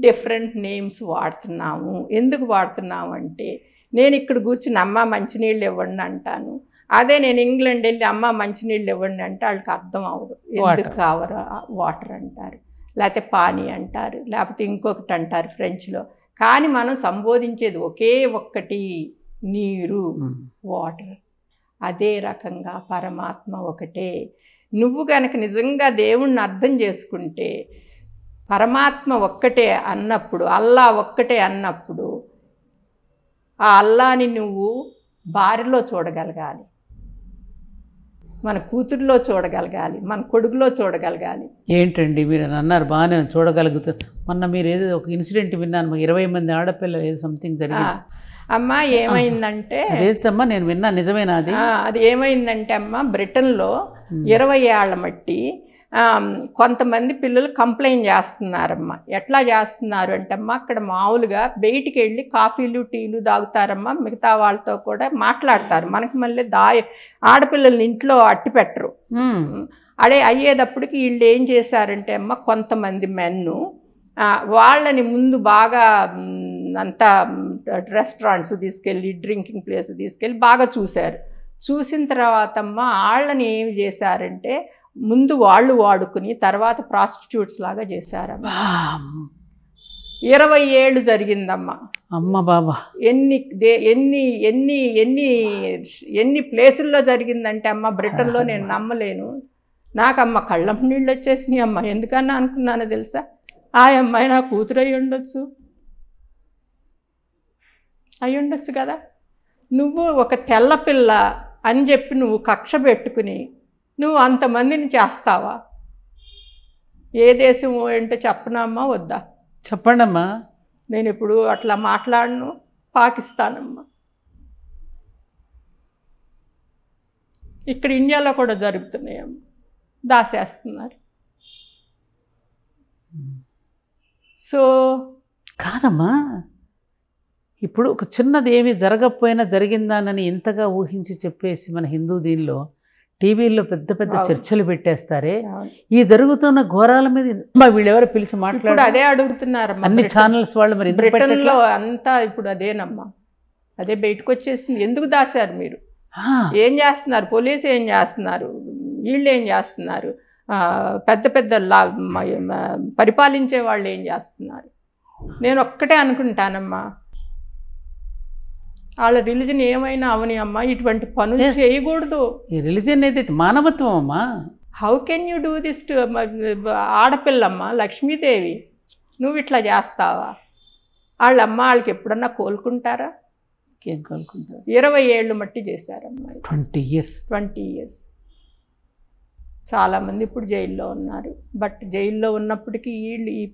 డిఫరెంట్ నేమ్స్ వాడుతున్నాము. ఎందుకు వాడుతున్నాము అంటే, నేను ఇక్కడ కూర్చుని అమ్మ మంచినీళ్ళు ఇవ్వండి అంటాను, అదే నేను ఇంగ్లాండ్ వెళ్ళి అమ్మ మంచినీళ్ళు ఇవ్వండి అంటే వాళ్ళకి అర్థం అవ్వదు. ఎందుకు కావరా వాటర్ అంటారు, లేకపోతే పానీ అంటారు, లేకపోతే ఇంకొకటి అంటారు ఫ్రెంచ్లో. కానీ మనం సంబోధించేది ఒకే ఒక్కటి, నీరు, వాటర్. అదే రకంగా పరమాత్మ ఒకటే. నువ్వు కనుక నిజంగా దేవుణ్ణి అర్థం చేసుకుంటే, పరమాత్మ ఒక్కటే అన్నప్పుడు, అల్లా ఒక్కటే అన్నప్పుడు, ఆ అల్లాని నువ్వు భార్యలో చూడగలగాలి, మన కూతురులో చూడగలగాలి, మన కొడుకులో చూడగలగాలి. ఏంటండి మీరు అన్నారు, బాగానే చూడగలుగుతారు. మొన్న మీరు ఏదో ఒక ఇన్సిడెంట్ విన్నాను, 20 మంది ఆడపిల్లలు ఏదో సంథింగ్ జరిగింది. అమ్మ ఏమైందంటే, అదేమ్మా నేను విన్నా, నిజమేనా అది? అది ఏమైందంటే అమ్మ, బ్రిటన్లో 20 ఏళ్ల మట్టి కొంతమంది పిల్లలు కంప్లైంట్ చేస్తున్నారమ్మా. ఎట్లా చేస్తున్నారు అంటే అమ్మ, అక్కడ మామూలుగా బయటికి వెళ్ళి కాఫీలు టీలు తాగుతారమ్మా, మిగతా వాళ్ళతో కూడా మాట్లాడతారు. మనకి మళ్ళీ ఆడపిల్లల్ని ఇంట్లో అట్టి పెట్టరు. అయ్యేటప్పటికి వీళ్ళు ఏం చేశారంటే అమ్మ, కొంతమంది మెన్ను వాళ్ళని ముందు బాగా అంతా రెస్టారెంట్స్ తీసుకెళ్ళి, డ్రింకింగ్ ప్లేస్ తీసుకెళ్ళి బాగా చూశారు. చూసిన తర్వాత అమ్మ వాళ్ళని ఏమి చేశారంటే, ముందు వాళ్ళు వాడుకుని తర్వాత ప్రాస్టిట్యూట్స్ లాగా చేశారమ్మా. 20 ఏళ్ళు జరిగిందమ్మా. అమ్మ బాబా, ఎన్ని ప్లేసుల్లో జరిగిందంటే అమ్మ, బ్రిటన్లో నేను నమ్మలేను. నాకమ్మ కళ్ళం నీళ్ళు వచ్చేసినాయి అమ్మ. ఎందుకన్నా అనుకున్నానో తెలుసా, ఆ అమ్మాయి నా కూతురు అయి ఉండొచ్చు కదా. నువ్వు ఒక తెల్లపిల్ల అని చెప్పి నువ్వు కక్ష పెట్టుకుని నువ్వు అంతమందిని చేస్తావా? ఏ దేశం అంటే చెప్పనమ్మా, వద్దా? చెప్పండమ్మా. నేను ఇప్పుడు అట్లా మాట్లాడను. పాకిస్తాన్ అమ్మా, ఇక్కడ ఇండియాలో కూడా జరుగుతున్నాయమ్మా, దాసేస్తున్నారు. సో కాదమ్మా, ఇప్పుడు ఒక చిన్నది ఏమి జరగకపోయినా జరిగిందానని ఇంతగా ఊహించి చెప్పేసి మన హిందూ దీనిలో టీవీల్లో పెద్ద పెద్ద చర్చలు పెట్టేస్తారే. ఈ జరుగుతున్న ఘోరాల మీద వీళ్ళెవరో పిలిచి మాట్లాడు, అదే అడుగుతున్నారు అన్ని ఛానల్స్ వాళ్ళు. మరి బ్రిటన్లో అంతా ఇప్పుడు అదేనమ్మా, అదే బయటకు వచ్చేసింది. ఎందుకు దాశారు మీరు? ఏం చేస్తున్నారు? పోలీసు ఏం చేస్తున్నారు? వీళ్ళు ఏం చేస్తున్నారు? పెద్ద పెద్ద పరిపాలించే వాళ్ళు ఏం చేస్తున్నారు? నేను ఒక్కటే అనుకుంటానమ్మా, వాళ్ళ రిలీజన్ ఏమైనా అవని అమ్మా, ఇటువంటి పనులు చేయకూడదు. ఈ రిలీజన్ ఏదైతే మానవత్వం అమ్మా. How can you do this to ఆడపిల్లమ్మ లక్ష్మీదేవి? నువ్వు ఇట్లా చేస్తావా? వాళ్ళకి ఎప్పుడన్నా కోలుకుంటారా? ఏం కోలుకుంటారు? 20 ఏళ్ళు మట్టి చేశారమ్మా. 20 years. చాలామంది ఇప్పుడు జైల్లో ఉన్నారు. బట్ జైల్లో ఉన్నప్పటికీ ఈ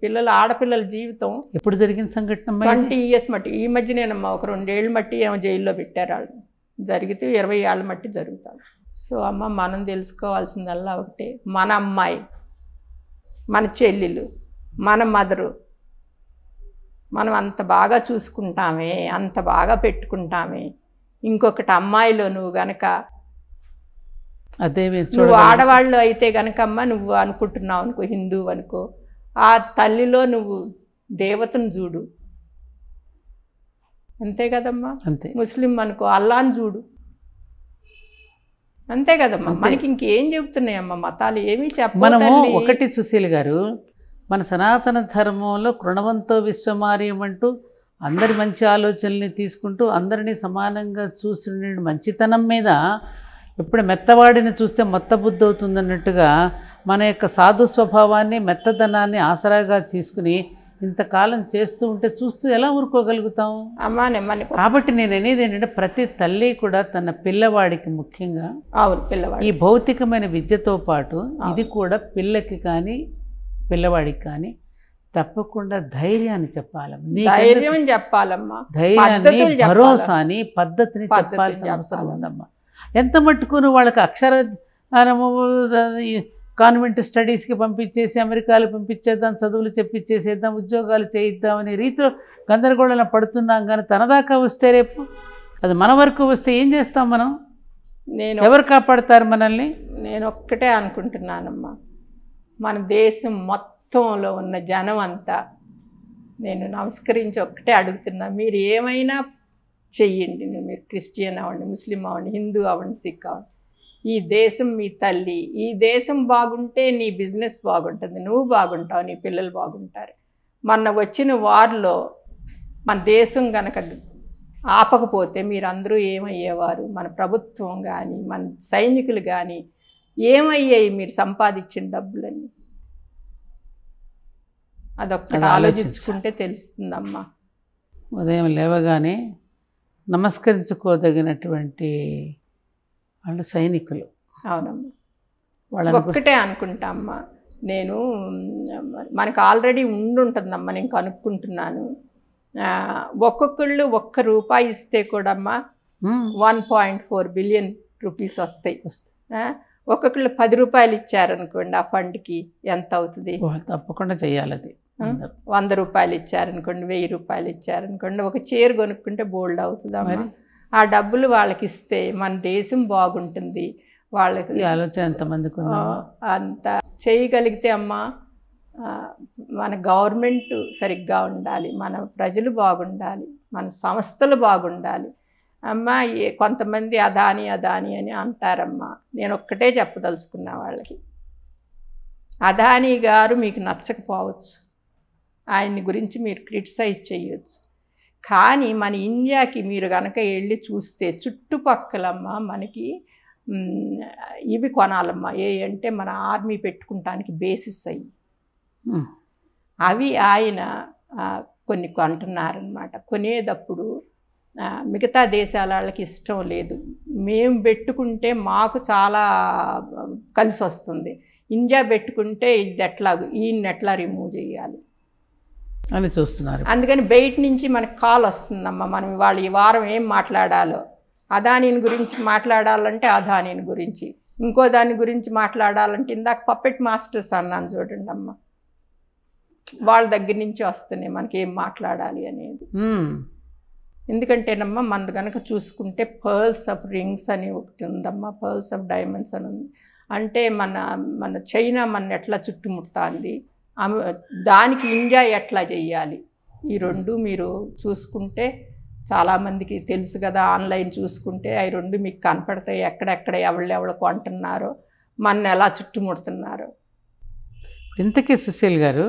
ఆడపిల్లల జీవితం ఎప్పుడు జరిగిన సంఘటన? 20 years మట్టి. ఈ మధ్యనేనమ్మా ఒక 2 ఏళ్ళు మట్టి ఏమో జైల్లో పెట్టారు వాళ్ళు. జరిగితే 20 ఏళ్ళ మట్టి జరుగుతారు. సో అమ్మ, మనం తెలుసుకోవాల్సిందల్లా ఒకటే, మన అమ్మాయి, మన చెల్లెలు, మన మదరు మనం అంత బాగా చూసుకుంటామే, అంత బాగా పెట్టుకుంటామే. ఇంకొకటి అమ్మాయిలో నువ్వు గనక, నువ్వు ఆడవాళ్ళు అయితే గనకమ్మ, నువ్వు అనుకుంటున్నావు అనుకో, హిందువు అనుకో, ఆ తల్లిలో నువ్వు దేవతను చూడు, అంతే కదమ్మా. అంతే. ముస్లిం అనుకో, అల్లాని చూడు, అంతే కదమ్మా. మనకి ఇంకేం చెబుతున్నాయమ్మా మతాలు? ఏమీ చెప్ప. మనము ఒకటి సుశీల్ గారు, మన సనాతన ధర్మంలో కృణవంతో విశ్వమార్యం అంటూ అందరి మంచి ఆలోచనల్ని తీసుకుంటూ అందరినీ సమానంగా చూసి మంచితనం మీద, ఎప్పుడు మెత్తవాడిని చూస్తే మొత్త బుద్ధి అవుతుందన్నట్టుగా మన యొక్క సాధు స్వభావాన్ని, మెత్తదనాన్ని ఆసరాగా తీసుకుని ఇంతకాలం చేస్తూ ఉంటే చూస్తూ ఎలా ఊరుకోగలుగుతాం? కాబట్టి నేను అనేది ఏంటంటే, ప్రతి తల్లి కూడా తన పిల్లవాడికి ముఖ్యంగా ఈ భౌతికమైన విద్యతో పాటు ఇది కూడా పిల్లకి కానీ పిల్లవాడికి కానీ తప్పకుండా ధైర్యాన్ని చెప్పాలమ్మా. ధైర్యాన్ని, భరోసాని, పద్ధతిని చెప్పాల్సిన అవసరం ఉందమ్మా. ఎంత మట్టుకు నువ్వు వాళ్ళకి కాన్వెంట్ స్టడీస్కి పంపించేసి అమెరికాలో పంపించేద్దాం, చదువులు చెప్పించేసేద్దాం, ఉద్యోగాలు చేయిద్దాం అనే రీతిలో గందరగోళంలో పడుతున్నాం. కానీ తన దాకా వస్తే రేపు అది మన వరకు వస్తే ఏం చేస్తాం మనం? ఎవరు కాపాడతారు మనల్ని? నేను ఒక్కటే అనుకుంటున్నానమ్మా, మన దేశం మొత్తంలో ఉన్న జనం అంతా నేను నమస్కరించి ఒక్కటే అడుగుతున్నా, మీరు ఏమైనా చెయ్యండి. మీరు క్రిస్టియన్ అవ్వండి, ముస్లిం అవ్వండి, హిందూ అవ్వండి, సిక్ అవ్వండి. ఈ దేశం మీ తల్లి. ఈ దేశం బాగుంటే నీ బిజినెస్ బాగుంటుంది, నువ్వు బాగుంటావు, నీ పిల్లలు బాగుంటారు. మొన్న వచ్చిన వార్లో మన దేశం కనుక ఆపకపోతే మీరందరూ ఏమయ్యేవారు? మన ప్రభుత్వం కానీ, మన సైనికులు కానీ ఏమయ్యాయి? మీరు సంపాదించిన డబ్బులన్నీ అదొక్కటి ఆలోచించుకుంటే తెలుస్తుందమ్మా. ఉదయం లేవగానే నమస్కరించుకోదగినటువంటి వాళ్ళు సైనికులు. అవునమ్మా. వాళ్ళని ఒక్కటే అనుకుంటా అమ్మా, నేను మనకు ఆల్రెడీ ఉండుంటుందమ్మా, నేను కనుక్కుంటున్నాను. ఒక్కొక్కళ్ళు ₹1 ఇస్తే కూడా అమ్మా 1.4 బిలియన్ రూపీస్ వస్తాయి. ఒక్కొక్కళ్ళు ₹10 ఇచ్చారనుకోండి, ఆ ఫండ్కి ఎంత అవుతుంది? తప్పకుండా చేయాలి. అది ₹100 ఇచ్చారనుకోండి, ₹1000 ఇచ్చారనుకోండి, ఒక చీర కొనుక్కుంటే బోల్డ్ అవుతుందా మరి? ఆ డబ్బులు వాళ్ళకి ఇస్తే మన దేశం బాగుంటుంది. వాళ్ళకి ఆలోచన ఎంతమందికి అంత చేయగలిగితే అమ్మా, మన గవర్నమెంట్ సరిగ్గా ఉండాలి, మన ప్రజలు బాగుండాలి, మన సంస్థలు బాగుండాలి. అమ్మా కొంతమంది అదాని అని అంటారమ్మా. నేను ఒక్కటే చెప్పదలుచుకున్నా వాళ్ళకి, అదానీ గారు మీకు నచ్చకపోవచ్చు, ఆయన్ని గురించి మీరు క్రిటిసైజ్ చేయొచ్చు, కానీ మన ఇండియాకి మీరు కనుక వెళ్ళి చూస్తే చుట్టుపక్కలమ్మా మనకి ఇవి కొనాలమ్మా. అంటే మన ఆర్మీ పెట్టుకుంటానికి బేసిస్ అయ్యి అవి ఆయన కొన్ని కొంటున్నారనమాట. కొనేటప్పుడు మిగతా దేశాల వాళ్ళకి ఇష్టం లేదు, మేము పెట్టుకుంటే మాకు చాలా కలిసి వస్తుంది, ఇండియా పెట్టుకుంటే ఇది ఈయన్ని రిమూవ్ చేయాలి అని చూస్తున్నారు. అందుకని బయట నుంచి మనకు కాల్ వస్తుందమ్మా, మనం ఇవాళ ఈ వారం ఏం మాట్లాడాలో. అదానీని గురించి మాట్లాడాలంటే అదానీని గురించి, ఇంకో దాని గురించి మాట్లాడాలంటే ఇందాక పప్పెట్ మాస్టర్స్ అన్నాను చూడండి అమ్మ, వాళ్ళ దగ్గర నుంచి వస్తున్నాయి మనకి ఏం మాట్లాడాలి అనేది. ఎందుకంటేనమ్మా మన కనుక చూసుకుంటే పర్ల్స్ ఆఫ్ రింగ్స్ అని ఒకటి ఉందమ్మా, పర్ల్స్ ఆఫ్ డైమండ్స్ అని ఉంది. అంటే మన చైనా మన ఎట్లా చుట్టుముడుతుంది, దానికి ఇండియా ఎట్లా చెయ్యాలి, ఈ రెండు మీరు చూసుకుంటే చాలామందికి తెలుసు కదా, ఆన్లైన్ చూసుకుంటే అవి రెండు మీకు కనపడతాయి, ఎక్కడెక్కడ ఎవళ్ళు కొంటున్నారో, మన ఎలా చుట్టుముడుతున్నారో. ఇంతకీ సుశీల్ గారు,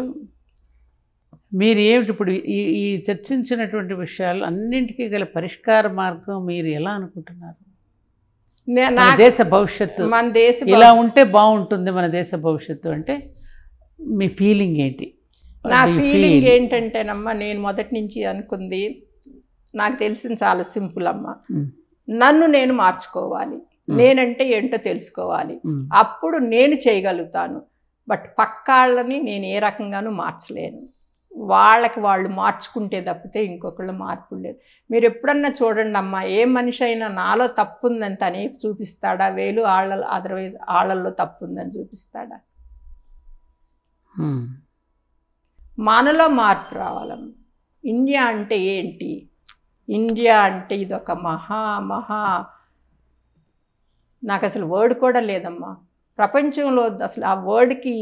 మీరు ఏమిటి ఇప్పుడు ఈ చర్చించినటువంటి విషయాలు అన్నింటికీ గల పరిష్కార మార్గం మీరు ఎలా అనుకుంటున్నారు? మన దేశ భవిష్యత్తు, మన దేశ ఇలా ఉంటే బాగుంటుంది మన దేశ భవిష్యత్తు అంటే మీ ఫీలింగ్ ఏంటి? నా ఫీలింగ్ ఏంటంటేనమ్మా, నేను మొదటి నుంచి అనుకుంది, నాకు తెలిసింది చాలా సింపుల్ అమ్మా. నన్ను నేను మార్చుకోవాలి, నేనంటే ఏంటో తెలుసుకోవాలి, అప్పుడు నేను చేయగలుగుతాను. బట్ పక్కాళ్ళని నేను ఏ రకంగానూ మార్చలేను. వాళ్ళకి వాళ్ళు మార్చుకుంటే తప్పితే ఇంకొకళ్ళు మార్పు లేదు. మీరు ఎప్పుడన్నా చూడండి అమ్మా, ఏ మనిషి అయినా నాలో తప్పు ఉందని తనే చూపిస్తాడా? వేలు అదర్వైజ్ ఆళ్ళల్లో తప్పు ఉందని చూపిస్తాడా? మనలో మార్పు రావాలమ్మా. ఇండియా అంటే ఏంటి? ఇండియా అంటే ఇదొక నాకు అసలు వర్డ్ కూడా లేదమ్మా ప్రపంచంలో. అసలు ఆ వర్డ్కి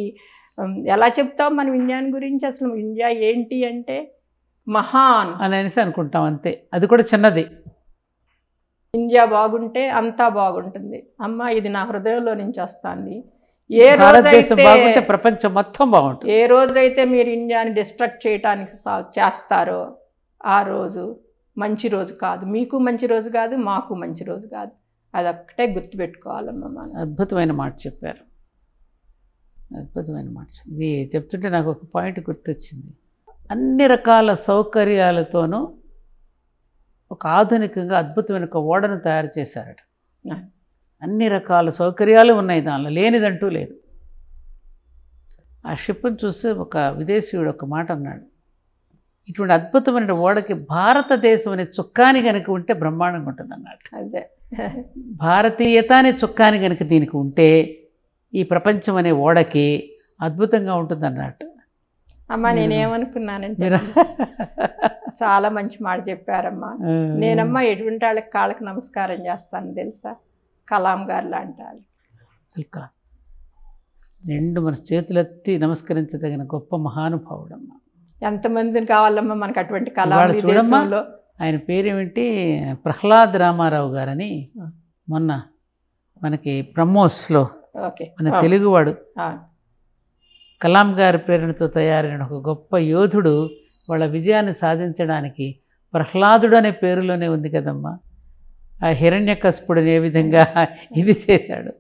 ఎలా చెప్తాం మనం ఇండియాని గురించి? అసలు ఇండియా ఏంటి అంటే మహాన్ అని అనేసి అనుకుంటాం అంతే. అది కూడా చిన్నది. ఇండియా బాగుంటే అంతా బాగుంటుంది అమ్మా. ఇది నా హృదయంలో నుంచి వస్తుంది. ఏ రోజైతే ప్రపంచం మొత్తం బాగుంటుంది. ఏ రోజైతే మీరు ఇండియాని డిస్ట్రక్ట్ చేయడానికి చేస్తారో ఆ రోజు మంచి రోజు కాదు. మీకు మంచి రోజు కాదు, మాకు మంచి రోజు కాదు. అదొక్కటే గుర్తుపెట్టుకోవాలమ్మా మనం. అద్భుతమైన మాట చెప్పారు, అద్భుతమైన మాట. ఇది చెప్తుంటే నాకు ఒక పాయింట్ గుర్తొచ్చింది. అన్ని రకాల సౌకర్యాలతోనూ ఒక ఆధునికంగా అద్భుతమైన ఒక ఓడను తయారు చేశారట. అన్ని రకాల సౌకర్యాలు ఉన్నాయి, దానిలో లేనిదంటూ లేదు. ఆ షిప్ను చూసి ఒక విదేశీయుడు ఒక మాట అన్నాడు, ఇటువంటి అద్భుతమైన ఓడకి భారతదేశం అనే చుక్కాని కనుక ఉంటే బ్రహ్మాండంగా ఉంటుంది అన్నాడు. అదే భారతీయత అనే చుక్కాని కనుక దీనికి ఉంటే ఈ ప్రపంచం అనే ఓడకి అద్భుతంగా ఉంటుంది అన్నట్టు. అమ్మా నేనేమనుకున్నానంటే, చాలా మంచి మాట చెప్పారమ్మా. నేనమ్మా ఎటువంటి వాళ్ళకి కాళ్ళకి నమస్కారం చేస్తాను తెలుసా? కలాం గారు లాంటి వాళ్ళు. రెండు మన చేతులెత్తి నమస్కరించదగిన గొప్ప మహానుభావుడమ్మా. ఎంతమందిని కావాలమ్మా మనకు అటువంటి కలాం. చూడమ్మా, ఆయన పేరేమిటి, ప్రహ్లాద్ రామారావు గారని మొన్న మనకి బ్రహ్మోస్లో మన తెలుగువాడు కలాం గారి పేరుతో తయారైన ఒక గొప్ప యోధుడు వాళ్ళ విజయాన్ని సాధించడానికి ప్రహ్లాదుడు అనే పేరులోనే ఉంది కదమ్మా. ఆ హిరణ్యకశిపుడిని ఏ విధంగా ఇది చేశాడు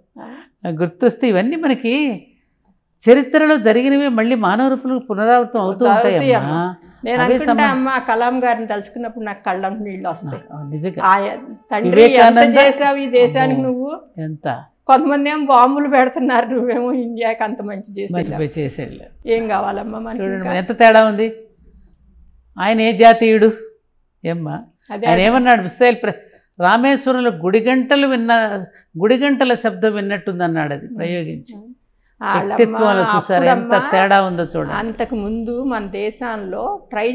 గుర్తొస్తే ఇవన్నీ మనకి చరిత్రలో జరిగినవి మళ్ళీ మానవ రూపంలో పునరావృతం అవుతూ ఉంటాయమ్మా. నేను అనుకుంటా అమ్మా, కలాం గారిని తలుచుకున్నప్పుడు నాకు కళ్ళం నీళ్ళు వస్తాయి. నిజంగా తండ్రి ఎంత చేసావు ఈ దేశానికి నువ్వు, ఎంత. కొంతమంది ఏమో బాంబులు పెడుతున్నారు, నువ్వేమో ఇండియాకి అంత మంచి చేసేళ్ళు. ఏం కావాలమ్మా మనకి? చూడండి ఎంత తేడా ఉంది. ఆయన ఏ జాతీయుడు ఏమ్మా? ఆయన ఏమన్నాడు, మిస్సైల్ రామేశ్వరంలో గుడిగంటల శబ్దం విన్నట్టుందన్నాడు. అది ప్రయోగించి వ్యక్తిత్వంలో చూసారు ఎంత తేడా ఉందో చూడండి. అంతకు ముందు మన దేశంలో ట్రై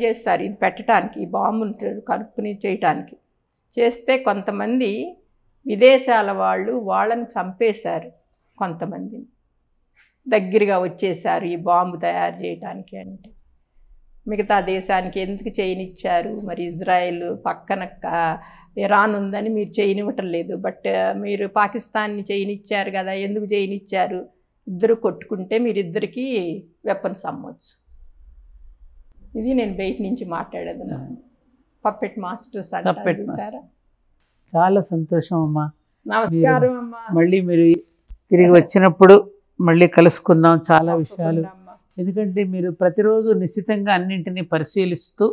చేస్తారు ఇది పెట్టడానికి, ఈ బాంబును కనుక్కుని చేయటానికి. చేస్తే కొంతమంది విదేశాల వాళ్ళని చంపేశారు, కొంతమందిని దగ్గరగా వచ్చేసారు ఈ బాంబు తయారు చేయటానికి. అంటే మిగతా దేశానికి ఎందుకు చేయనిచ్చారు? మరి ఇజ్రాయెల్ పక్కన ఇరాన్ ఉందని మీరు చేయనివ్వటం లేదు, బట్ మీరు పాకిస్తాన్ని చేయనిచ్చారు కదా, ఎందుకు చేయనిచ్చారు? ఇద్దరు కొట్టుకుంటే మీరిద్దరికీ వెపన్స్ అమ్మవచ్చు. ఇది నేను బయట నుంచి మాట్లాడేది. పప్పెట్ మాస్టర్స్ అంటారు సార్. చాలా సంతోషం అమ్మా. నమస్కారం అమ్మా. మళ్ళీ మీరు తిరిగి వచ్చినప్పుడు మళ్ళీ కలుసుకుందాం చాలా విషయాలు. ఎందుకంటే మీరు ప్రతిరోజు నిశ్చితంగా అన్నింటినీ పరిశీలిస్తూ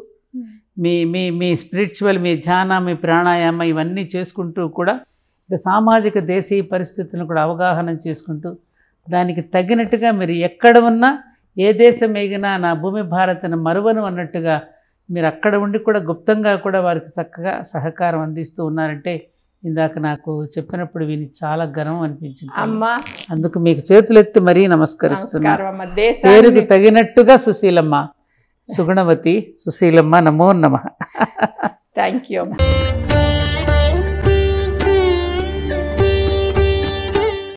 మీ మీ మీ స్పిరిచువల్, మీ ధ్యాన, మీ ప్రాణాయామ ఇవన్నీ చేసుకుంటూ కూడా సామాజిక దేశీయ పరిస్థితులను కూడా అవగాహన చేసుకుంటూ దానికి తగినట్టుగా మీరు ఎక్కడ ఉన్నా, ఏ దేశం ఎగినా నా భూమి భారతను మరువను అన్నట్టుగా మీరు అక్కడ ఉండి కూడా గుప్తంగా కూడా వారికి చక్కగా సహకారం అందిస్తూ ఉన్నారంటే ఇందాక నాకు చెప్పినప్పుడు విని చాలా గర్వం అనిపించింది అమ్మా. అందుకు మీకు చేతులెత్తి మరీ నమస్కరిస్తున్నాను. పేరుకు తగినట్టుగా సుశీలమ్మ, సుగుణవతి సుశీలమ్మ, నమో నమః. Thank you.